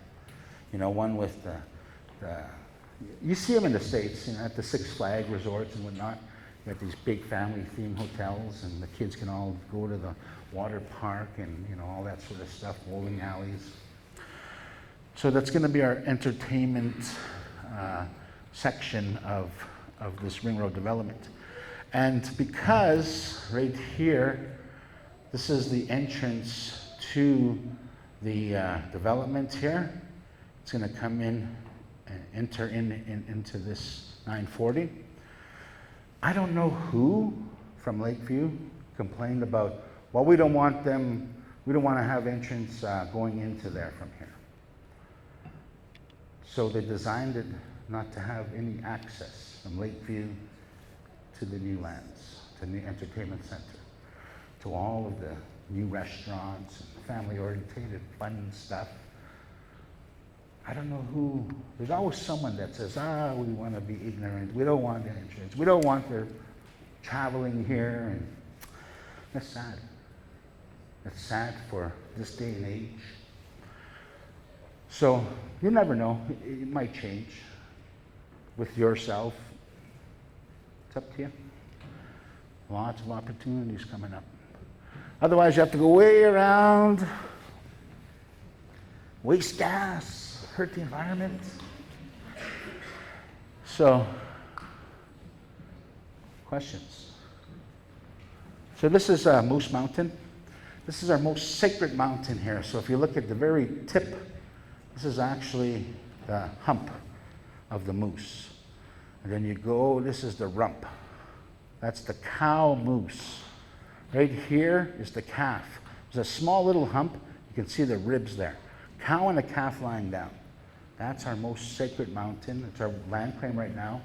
You know, one with you see them in the States, you know, at the Six Flags resorts and whatnot. You got these big family theme hotels, and the kids can all go to the water park and, you know, all that sort of stuff, bowling alleys. So that's going to be our entertainment section of this ring road development. And because right here, this is the entrance to the development here, it's going to come in and enter into this 940. I don't know who from Lakeview complained about, well, we don't want to have entrance going into there from here. So they designed it not to have any access from Lakeview to the new lands, to the entertainment center, to all of the new restaurants, and family-oriented fun stuff. I don't know who. There's always someone that says, we want to be ignorant. We don't want the entrance. We don't want their traveling here. And that's sad. That's sad for this day and age. So you never know. It might change with yourself. It's up to you. Lots of opportunities coming up. Otherwise, you have to go way around, waste gas, hurt the environment. So, questions? So this is Moose Mountain. This is our most sacred mountain here. So if you look at the very tip, this is actually the hump of the moose. And then you go, this is the rump. That's the cow moose. Right here is the calf. There's a small little hump. You can see the ribs there. Cow and a calf lying down. That's our most sacred mountain. It's our land claim right now.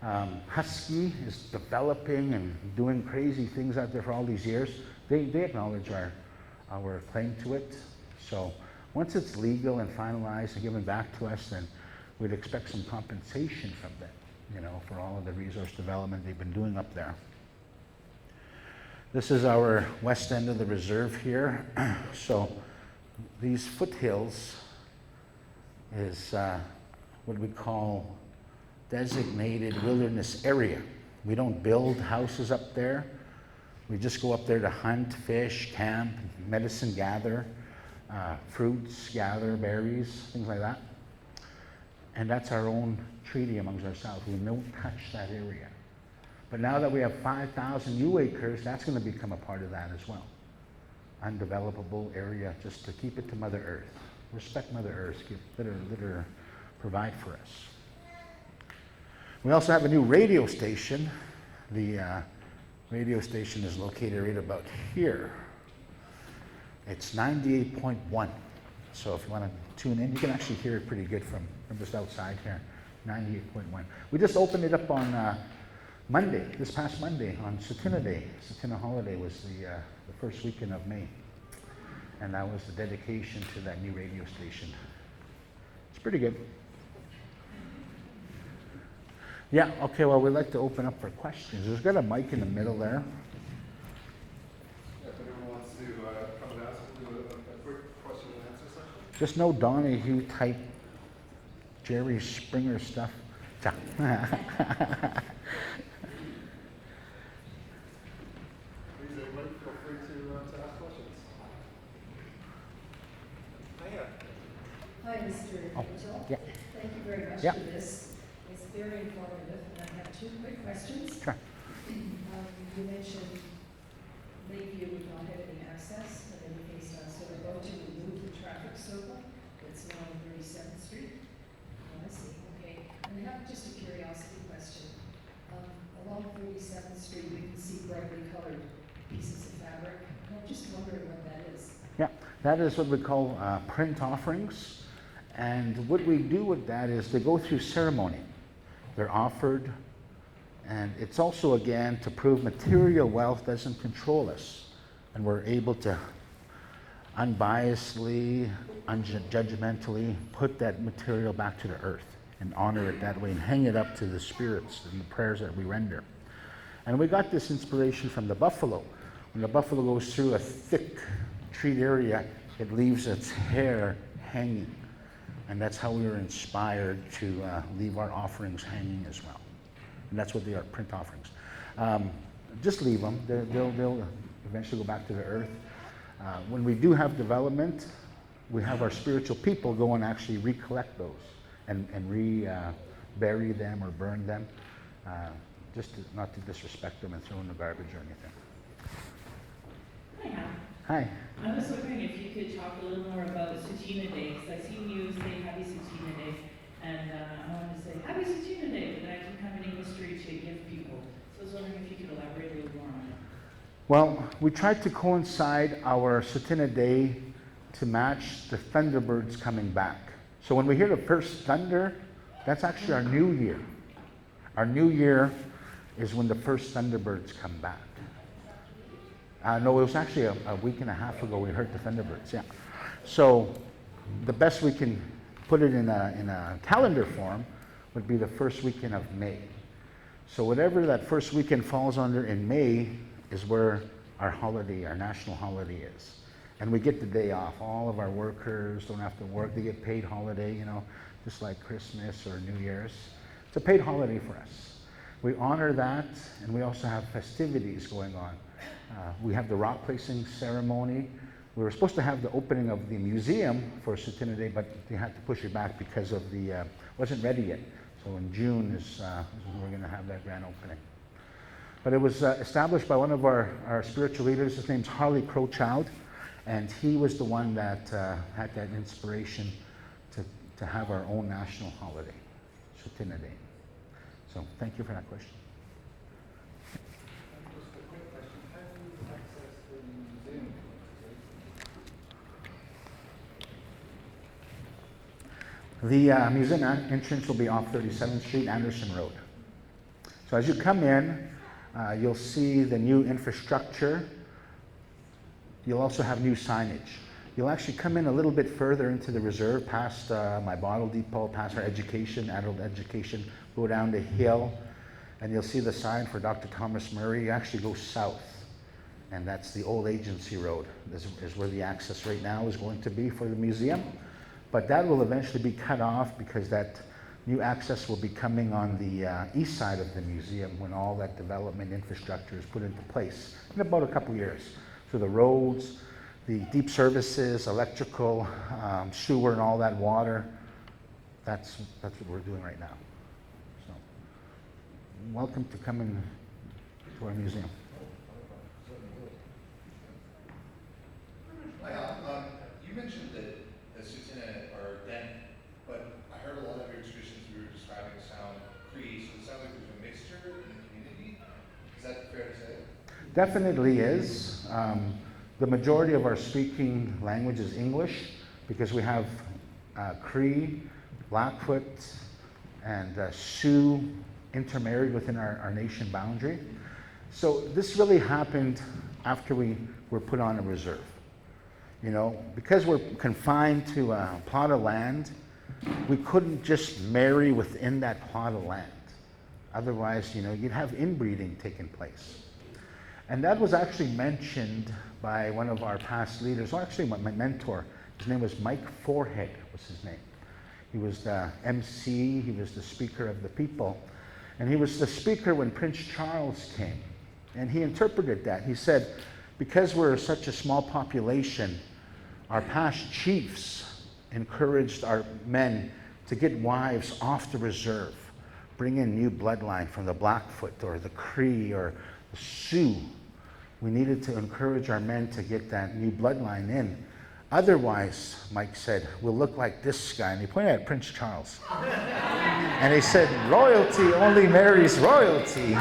Husky is developing and doing crazy things out there for all these years. They acknowledge our claim to it. So once it's legal and finalized and given back to us, then we'd expect some compensation from them, you know, for all of the resource development they've been doing up there. This is our west end of the reserve here. So these foothills is what we call designated wilderness area. We don't build houses up there. We just go up there to hunt, fish, camp, medicine gather, fruits gather, berries, things like that. And that's our own treaty amongst ourselves. We don't touch that area. But now that we have 5,000 U acres, that's going to become a part of that as well. Undevelopable area, just to keep it to Mother Earth. Respect Mother Earth, let her provide for us. We also have a new radio station. The radio station is located right about here. It's 98.1. So if you want to tune in, you can actually hear it pretty good from just outside here. 98.1. We just opened it up on Monday, this past Monday, on Tsuut'ina Day. Tsuut'ina holiday was the first weekend of May. And that was the dedication to that new radio station. It's pretty good. Yeah, okay, well, we'd like to open up for questions. There's got a mic in the middle there. If anyone wants to come and ask, we'll do a quick question and answer session. Just no Donahue type Jerry Springer stuff. Please, everybody, feel free to ask questions. Hiya. Hi, Mr. Eagletail. Yeah. Thank you very much Yeah. for this. It's very informative, and I have two quick questions. Sure. You mentioned Lakeview would not have any access, and then you faced us, so they're going to remove the traffic circle that's now on 37th Street. Oh, I see, okay. And I have just a curiosity question. Along 37th Street, we can see brightly colored pieces of fabric. And I'm just wondering what that is. Yeah, that is what we call print offerings. And what we do with that is they go through ceremony. They're offered, and it's also, again, to prove material wealth doesn't control us. And we're able to unbiasedly, unjudgmentally put that material back to the earth and honor it that way and hang it up to the spirits and the prayers that we render. And we got this inspiration from the buffalo. When the buffalo goes through a thick treat area, it leaves its hair hanging. And that's how we were inspired to leave our offerings hanging as well. And that's what they are, print offerings. Just leave them. They'll eventually go back to the earth. When we do have development, we have our spiritual people go and actually recollect those and bury them or burn them, just not to disrespect them and throw in the garbage or anything. Hi, Hal. Hi. I was wondering if you could talk a little more about Tsuut'ina Day, because I seen you say Happy Tsuut'ina Day, and I wanted to say Happy Tsuut'ina Day, but I didn't have any history to give people. So I was wondering if you could elaborate a little more on it. Well, we tried to coincide our Tsuut'ina Day to match the Thunderbirds coming back. So when we hear the first thunder, that's actually our new year. Our new year is when the first Thunderbirds come back. No, it was actually a week and a half ago we heard the Thunderbirds, yeah. So the best we can put it in a calendar form would be the first weekend of May. So whatever that first weekend falls under in May is where our holiday, our national holiday is. And we get the day off. All of our workers don't have to work. They get paid holiday, you know, just like Christmas or New Year's. It's a paid holiday for us. We honor that, and we also have festivities going on. We have the rock placing ceremony. We were supposed to have the opening of the museum for Tsuut'ina Day, but they had to push it back because of the, wasn't ready yet. So in June is when we're gonna have that grand opening. But it was established by one of our spiritual leaders. His name's Harley Crowchild, and he was the one that had that inspiration to have our own national holiday, Tsuut'ina Day. So thank you for that question. Just a quick question. How do you access the museum? The museum entrance will be off 37th Street, Anderson Road. So as you come in, you'll see the new infrastructure. You'll also have new signage. You'll actually come in a little bit further into the reserve, past my bottle depot, past our education, adult education, go down the hill, and you'll see the sign for Dr. Thomas Murray. You actually go south, and that's the old agency road. This is where the access right now is going to be for the museum. But that will eventually be cut off because that new access will be coming on the east side of the museum when all that development infrastructure is put into place in about a couple years. So the roads, the deep services, electrical, sewer and all that water, that's what we're doing right now. So, welcome to coming to our museum. Hi, Al. You mentioned that the Tsuut'ina are Dene, but I heard a lot of your traditions you were describing sound Cree, so it sounds like there's a mixture in the community. Is that fair to say? Definitely is. The majority of our speaking language is English because we have Cree, Blackfoot, and Sioux intermarried within our nation boundary. So this really happened after we were put on a reserve. You know, because we're confined to a plot of land, we couldn't just marry within that plot of land. Otherwise, you know, you'd have inbreeding taking place. And that was actually mentioned by one of our past leaders, well, actually my mentor. His name was Mike Forehead, was his name. He was the MC, he was the Speaker of the People. And he was the speaker when Prince Charles came. And he interpreted that. He said, because we're such a small population, our past chiefs encouraged our men to get wives off the reserve, bring in new bloodline from the Blackfoot or the Cree or the Sioux. We needed to encourage our men to get that new bloodline in. Otherwise, Mike said, we'll look like this guy. And he pointed at Prince Charles. And he said, royalty only marries royalty.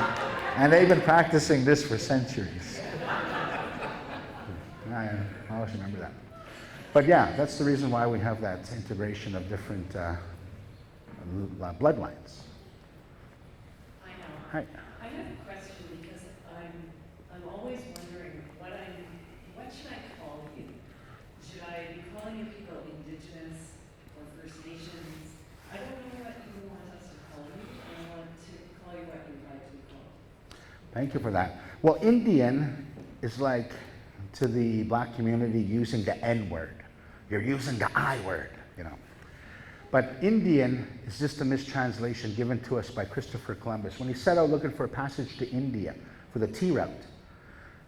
And they've been practicing this for centuries. I always remember that. But yeah, that's the reason why we have that integration of different bloodlines. I know. Hi. I have a question because I'm always wondering what should I call you? Should I be calling you people Indigenous or First Nations? I don't know what you want us to call you. I want to call you what you'd like to be called. Thank you for that. Well, Indian is like to the black community using the N word. You're using the I word, you know. But Indian is just a mistranslation given to us by Christopher Columbus. When he set out looking for a passage to India for the tea route,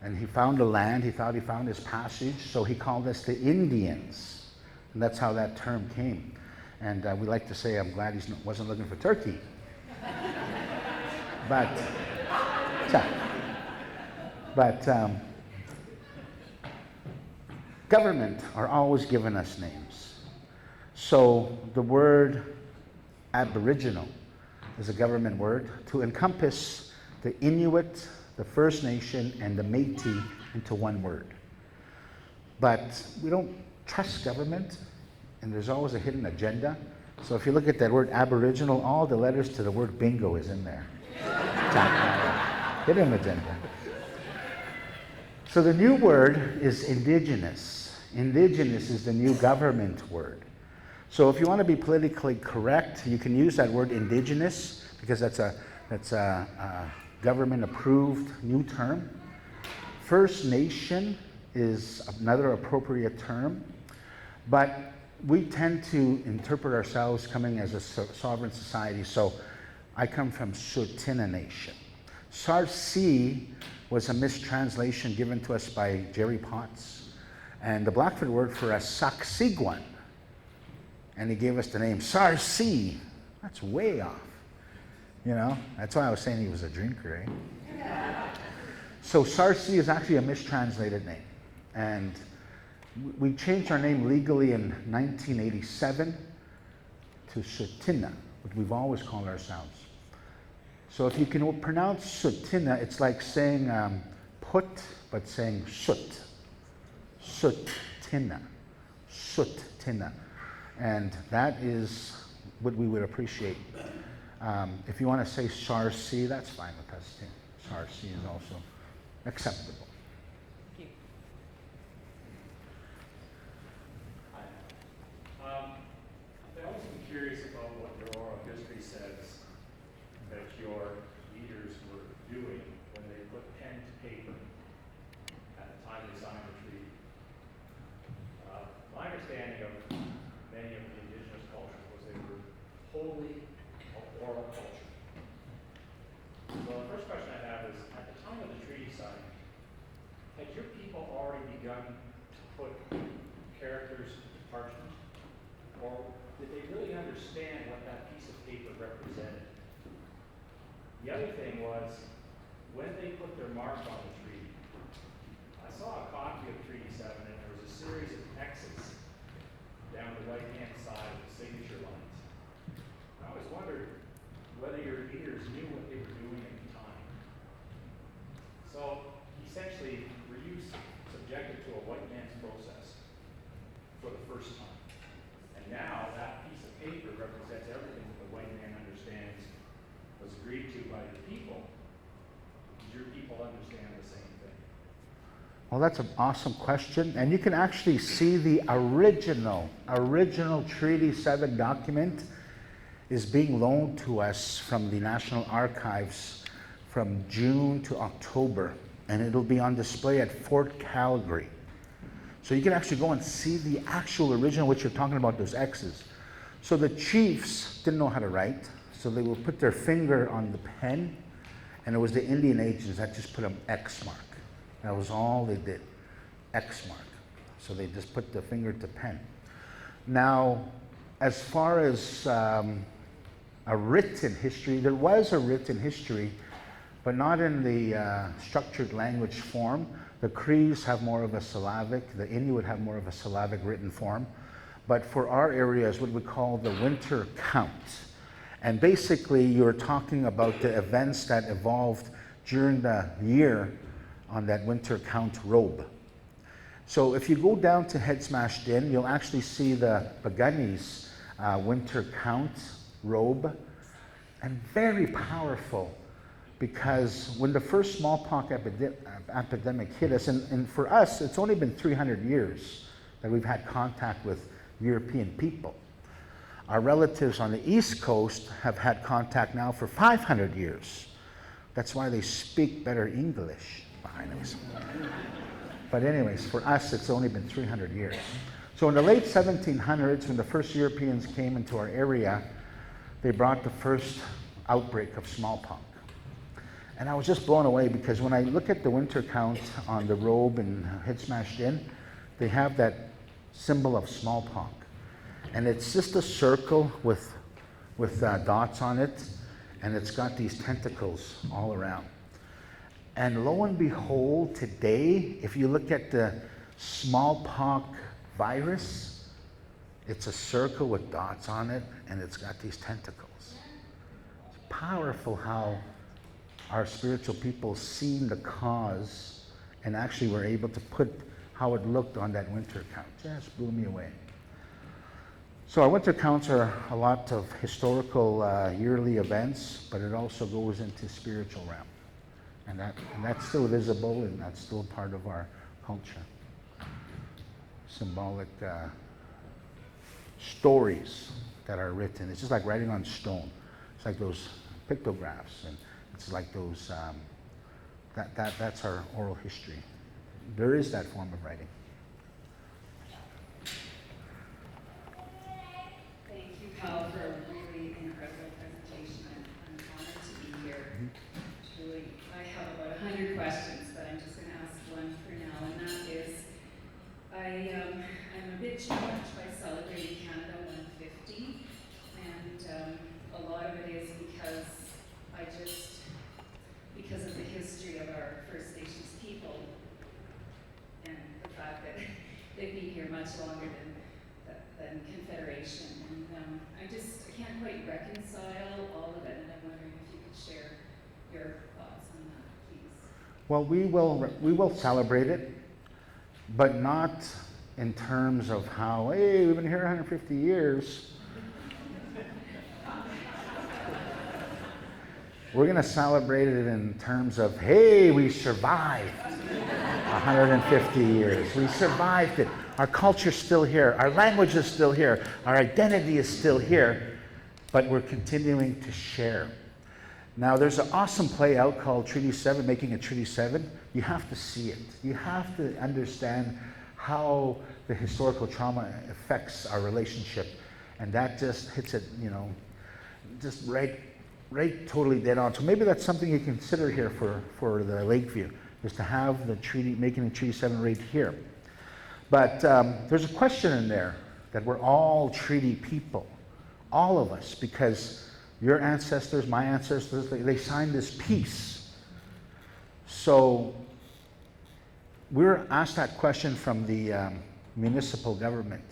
and he found a land, he thought he found his passage, so he called us the Indians. And that's how that term came. And we like to say, I'm glad he wasn't looking for Turkey. But government are always giving us names. So the word Aboriginal is a government word to encompass the Inuit, the First Nation, and the Métis into one word. But we don't trust government, and there's always a hidden agenda. So if you look at that word Aboriginal, all the letters to the word bingo is in there. Hidden agenda. So the new word is Indigenous. Indigenous is the new government word. So if you want to be politically correct, you can use that word Indigenous because that's a government-approved new term. First Nation is another appropriate term, but we tend to interpret ourselves coming as a sovereign society. So I come from Tsuut'ina Nation. Sarsi was a mistranslation given to us by Jerry Potts. And the Blackfoot word for us, Saksiguan. And he gave us the name Sarsi. That's way off. You know, that's why I was saying he was a drinker, eh? So Sarsi is actually a mistranslated name. And we changed our name legally in 1987 to Tsuut'ina, which we've always called ourselves. So if you can pronounce Tsuut'ina, it's like saying put, but saying soot. Tsuut'ina. Tsuut'ina. And that is what we would appreciate. If you want to say Sarsi, that's fine with us too. Sarsi is also acceptable. I've always been curious about what your oral history says that your leaders were doing when they put pen to paper at the time they signed the treaty. My understanding of many of the indigenous cultures was they were wholly of oral culture. So the first question I have is, at the time of the treaty signing, had your people already begun to put characters to parchment? Or did they really understand what that piece of paper represented? The other thing was, when they put their mark on the treaty, I saw a copy of Treaty 7 and there was a series of X's down the right-hand side of the signature lines. I always wondered whether your leaders knew what they were doing at the time. So, essentially, were you subjected to a white man's process for the first time? And now that piece of paper represents everything that the white man understands was agreed to by the people. Did your people understand the same thing? Well, that's an awesome question. And you can actually see the original Treaty 7 document is being loaned to us from the National Archives from June to October. And it'll be on display at Fort Calgary. So you can actually go and see the actual original, which you're talking about, those X's. So the chiefs didn't know how to write, so they would put their finger on the pen, and it was the Indian agents that just put an X mark. That was all they did, X mark. So they just put the finger to pen. Now, as far as a written history, there was a written history, but not in the structured language form. The Crees have more of a syllabic, the Inuit have more of a syllabic written form. But for our area is what we call the winter count. And basically you're talking about the events that evolved during the year on that winter count robe. So if you go down to Head Smashed In, you'll actually see the Pagani's winter count robe, and very powerful. Because when the first smallpox epidemic hit us, and for us, it's only been 300 years that we've had contact with European people. Our relatives on the East Coast have had contact now for 500 years. That's why they speak better English. But anyways, for us, it's only been 300 years. So in the late 1700s, when the first Europeans came into our area, they brought the first outbreak of smallpox. And I was just blown away because when I look at the winter count on the robe and Head Smashed In, they have that symbol of smallpox. And it's just a circle with dots on it, and it's got these tentacles all around. And lo and behold, today, if you look at the smallpox virus, it's a circle with dots on it, and it's got these tentacles. It's powerful how our spiritual people seen the cause and actually were able to put how it looked on that winter count. Just blew me away. So our winter counts are a lot of historical yearly events, but it also goes into spiritual realm. And that's still visible, and that's still part of our culture. Symbolic stories that are written. It's just like writing on stone. It's like those pictographs, and it's like those, that's our oral history. There is that form of writing. Thank you, Hal, for a really incredible presentation. I'm honored to be here. Truly, I have about 100 questions, but I'm just going to ask one for now, and that is, I'm a bit challenged by celebrating Canada 150, and a lot of it is because of the history of our First Nations people, and the fact that they've been here much longer than Confederation, and I can't quite reconcile all of it, and I'm wondering if you could share your thoughts on that, please. Well, we will celebrate it, but not in terms of how, hey, we've been here 150 years. We're going to celebrate it in terms of, hey, we survived 150 years. We survived it. Our culture's still here. Our language is still here. Our identity is still here. But we're continuing to share. Now, there's an awesome play out called Treaty 7, Making a Treaty 7. You have to see it. You have to understand how the historical trauma affects our relationship. And that just hits it, you know, just right totally dead on. So maybe that's something you consider here for the Lakeview, is to have the treaty, making a Treaty 7 right here. But there's a question in there that we're all treaty people, all of us, because your ancestors, my ancestors, they signed this peace. So we're asked that question from the municipal government.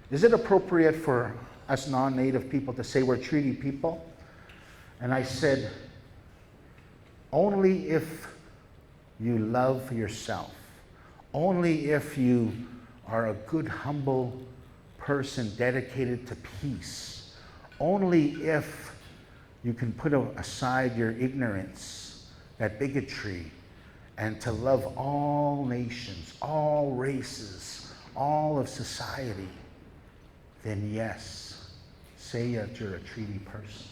Is it appropriate for us non-native people to say we're treaty people? And I said, only if you love yourself, only if you are a good, humble person dedicated to peace, only if you can put aside your ignorance, that bigotry, and to love all nations, all races, all of society, then yes, say that you're a treaty person.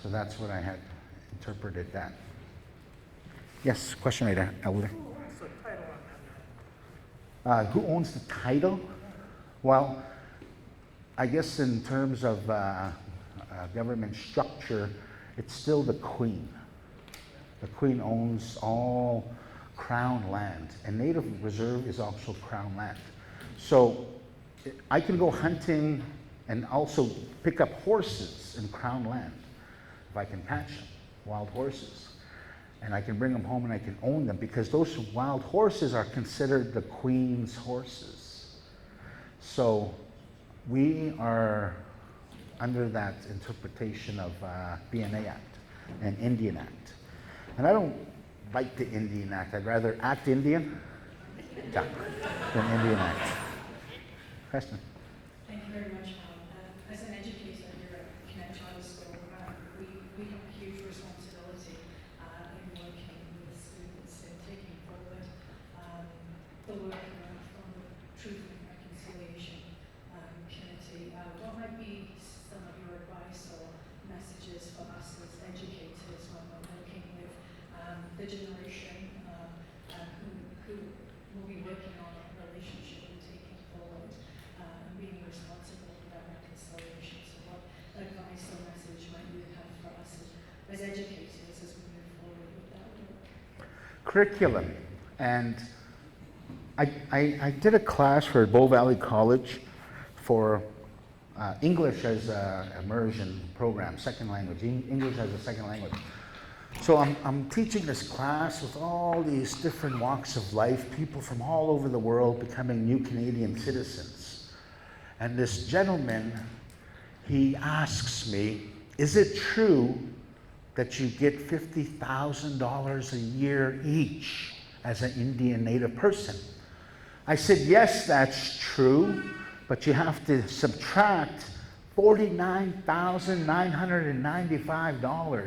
So that's what I had interpreted that. Yes, question right there, Elder. Who owns the title on that? Who owns the title? Well, I guess in terms of government structure, it's still the Queen. The Queen owns all Crown land, and Native Reserve is also Crown land. So I can go hunting and also pick up horses in Crown land if I can catch them, wild horses. And I can bring them home and I can own them, because those wild horses are considered the Queen's horses. So we are under that interpretation of BNA Act and Indian Act. And I don't like the Indian Act. I'd rather act Indian than Indian Act. Question? Thank you very much, Hal. As an educator here at Connect Charter School, we have a huge responsibility in working with students in taking forward the work from the Truth and Reconciliation Committee. What might be some of your advice or messages for us as educators when we're working with the generation who will be working on a relationship and taking forward and being responsible for that reconciliation? So what advice or message might you have for us as educators as we move forward with that work? Curriculum. And I did a class for Bow Valley College for English as an immersion program, second language, English as a second language. So I'm teaching this class with all these different walks of life, people from all over the world becoming new Canadian citizens. And this gentleman, he asks me, is it true that you get $50,000 a year each as an Indian Native person? I said, yes, that's true, but you have to subtract $49,995.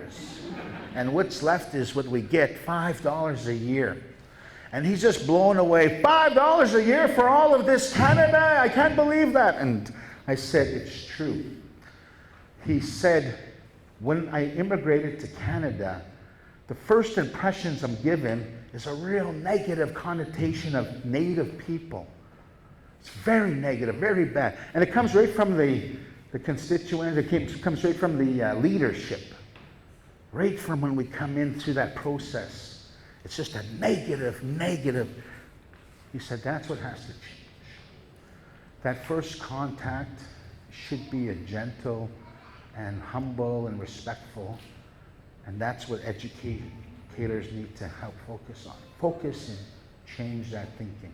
And what's left is what we get, $5 a year. And he's just blown away. $5 a year for all of this Canada? I can't believe that. And I said, it's true. He said, when I immigrated to Canada, the first impressions I'm given is a real negative connotation of Native people. It's very negative, very bad. And it comes right from the constituents, it comes right from the leadership. Right from when we come in through that process. It's just a negative. He said, that's what has to change. That first contact should be a gentle and humble and respectful. And that's what educators need to help focus on. Focus and change that thinking.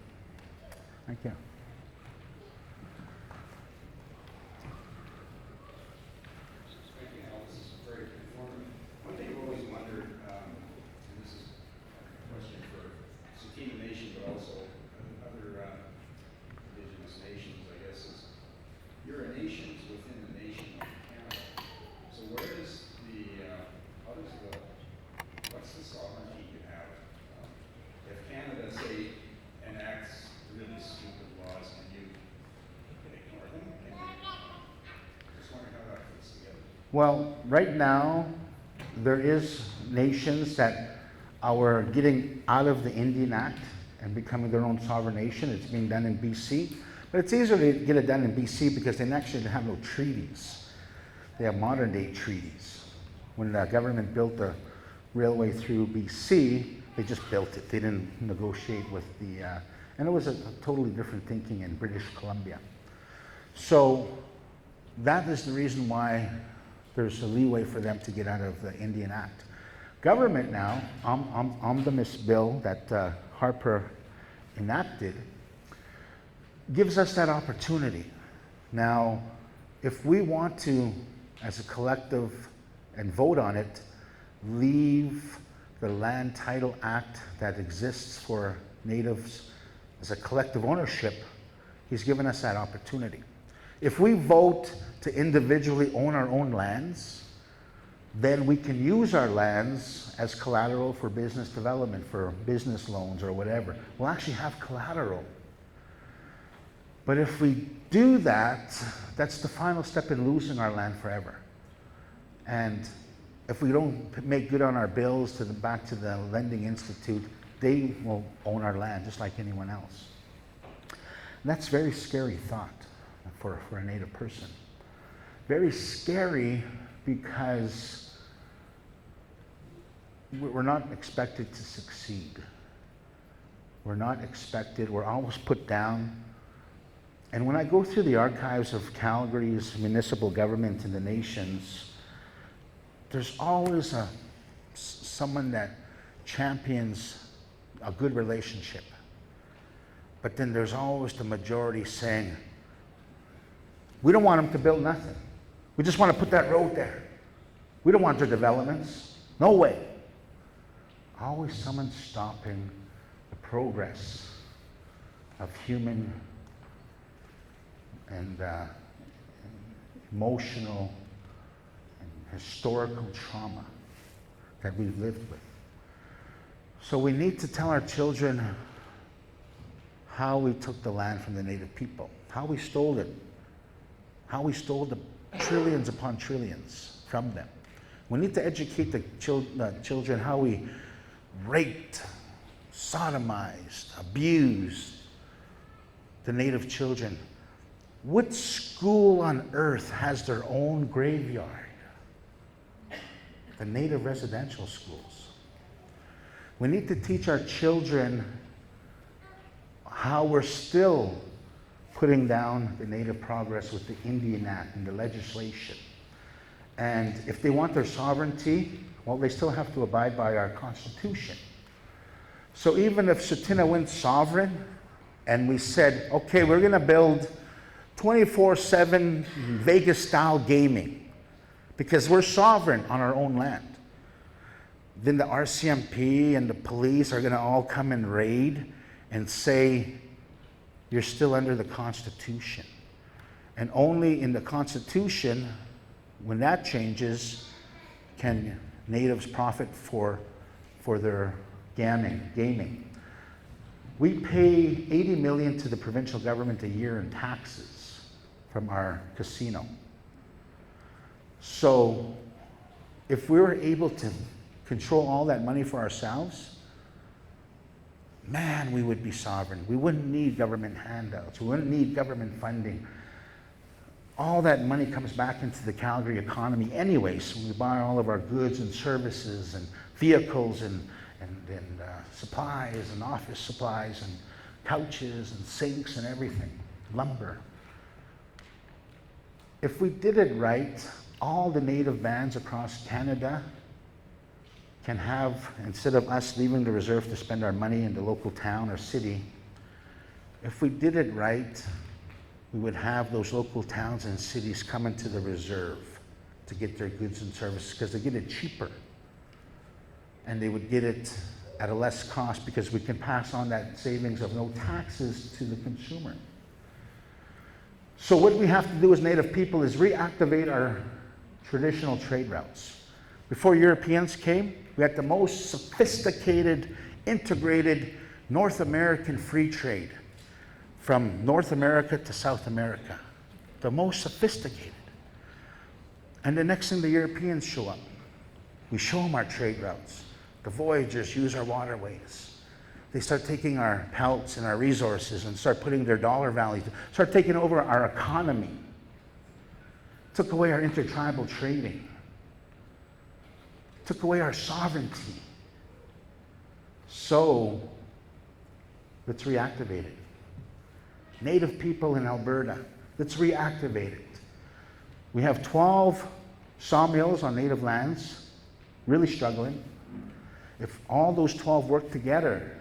Thank you. Thank you, Hal. This is very informative. One thing I've always wondered, and this is a question for Tsuut'ina Nation, but also other indigenous nations, I guess, is you're a nation within the nation of Canada. So where does the Well, right now, there is nations that are getting out of the Indian Act and becoming their own sovereign nation. It's being done in BC. But it's easier to get it done in BC because they actually have no treaties. They have modern day treaties. When the government built the railway through BC, they just built it. They didn't negotiate with the, and it was a totally different thinking in British Columbia. So that is the reason why there's a leeway for them to get out of the Indian Act. Government now, omnibus bill that Harper enacted, gives us that opportunity. Now, if we want to, as a collective, and vote on it, leave the Land Title Act that exists for natives as a collective ownership, he's given us that opportunity. If we vote to individually own our own lands, then we can use our lands as collateral for business development, for business loans or whatever. We'll actually have collateral. But if we do that, that's the final step in losing our land forever. And if we don't make good on our bills back to the lending institute, they will own our land just like anyone else. And that's a very scary thought for a Native person. Very scary because we're not expected to succeed. We're not expected, we're always put down. And when I go through the archives of Calgary's municipal government in the nations, there's always someone that champions a good relationship. But then there's always the majority saying, we don't want them to build nothing. We just want to put that road there. We don't want their developments. No way. Always someone stopping the progress of human and emotional and historical trauma that we've lived with. So we need to tell our children how we took the land from the Native people, how we stole it, how we stole the trillions upon trillions from them. We need to educate the children how we raped, sodomized, abused the Native children. What school on earth has their own graveyard? The Native residential schools. We need to teach our children how we're still putting down the Native progress with the Indian Act and the legislation. And if they want their sovereignty, well, they still have to abide by our Constitution. So even if Tsuut'ina went sovereign and we said, okay, we're going to build 24/7 Vegas-style gaming because we're sovereign on our own land, then the RCMP and the police are going to all come and raid and say, you're still under the Constitution. And only in the Constitution, when that changes, can Natives profit for their gaming. We pay $80 million to the provincial government a year in taxes from our casino. So if we were able to control all that money for ourselves, man, we would be sovereign. We wouldn't need government handouts. We wouldn't need government funding. All that money comes back into the Calgary economy anyways. We buy all of our goods and services and vehicles and supplies and office supplies and couches and sinks and everything, lumber. If we did it right, all the Native bands across Canada can have, instead of us leaving the reserve to spend our money in the local town or city, if we did it right, we would have those local towns and cities come into the reserve to get their goods and services because they get it cheaper. And they would get it at a less cost because we can pass on that savings of no taxes to the consumer. So what we have to do as Native people is reactivate our traditional trade routes. Before Europeans came, we had the most sophisticated, integrated North American free trade from North America to South America. The most sophisticated. And the next thing, the Europeans show up. We show them our trade routes. The voyagers use our waterways. They start taking our pelts and our resources and start putting their dollar values, start taking over our economy. Took away our intertribal trading. Took away our sovereignty. So, let's reactivate it. Native people in Alberta, let's reactivate it. We have 12 sawmills on native lands, really struggling. If all those 12 work together,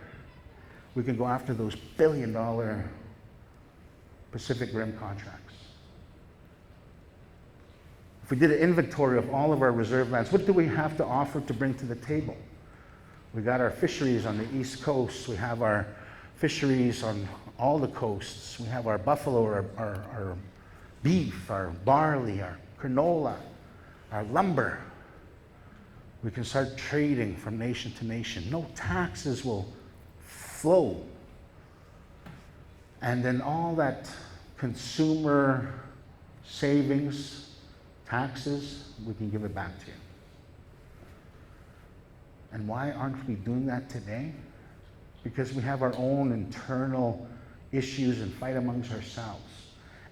we can go after those billion-dollar Pacific Rim contracts. If we did an inventory of all of our reserve lands, what do we have to offer to bring to the table? We got our fisheries on the East Coast. We have our fisheries on all the coasts. We have our buffalo, our beef, our barley, our canola, our lumber. We can start trading from nation to nation. No taxes will flow. And then all that consumer savings, taxes, we can give it back to you. And why aren't we doing that today? Because we have our own internal issues and fight amongst ourselves.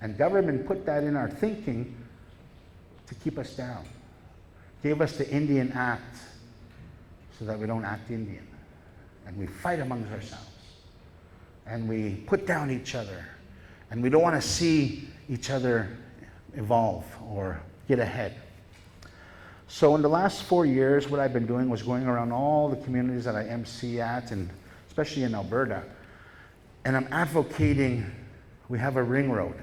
And government put that in our thinking to keep us down. Gave us the Indian Act so that we don't act Indian. And we fight amongst ourselves. And we put down each other. And we don't want to see each other evolve or get ahead. So in the last 4 years, what I've been doing was going around all the communities that I MC at, and especially in Alberta, and I'm advocating, we have a ring road.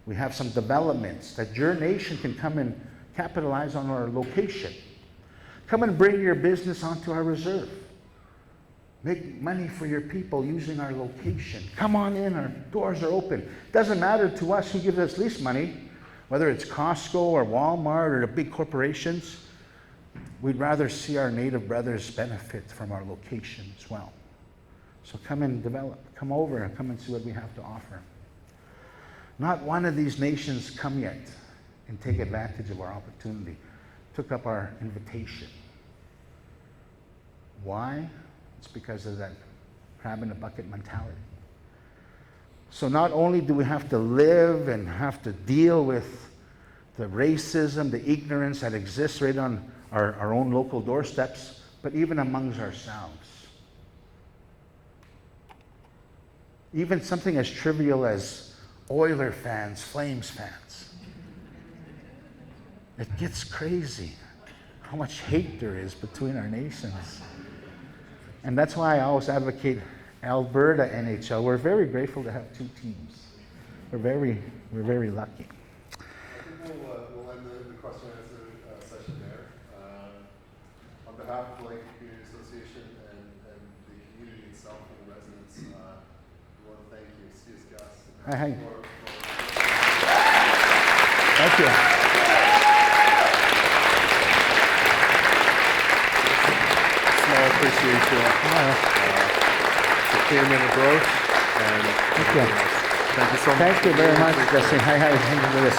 We have some developments that your nation can come and capitalize on our location. Come and bring your business onto our reserve. Make money for your people using our location. Come on in, our doors are open. Doesn't matter to us who gives us least money, whether it's Costco or Walmart or the big corporations. We'd rather see our native brothers benefit from our location as well. So come and develop, come over and come and see what we have to offer. Not one of these nations come yet and take advantage of our opportunity, took up our invitation. Why? It's because of that crab in the bucket mentality. So not only do we have to live and have to deal with the racism, the ignorance that exists right on our own local doorsteps, but even amongst ourselves. Even something as trivial as Oiler fans, Flames fans. It gets crazy how much hate there is between our nations. And that's why I always advocate Alberta NHL. We're very grateful to have two teams. We're very lucky. I think we'll end the question and answer session there. On behalf of the Lakeview Community Association and the community itself and the residents, we want to thank you, excuse Gus. Hi. Thank you. Small appreciation. The payment of growth. And Thank you. thank you so much. Thank you very much, Jesse. Hi, thank you for this.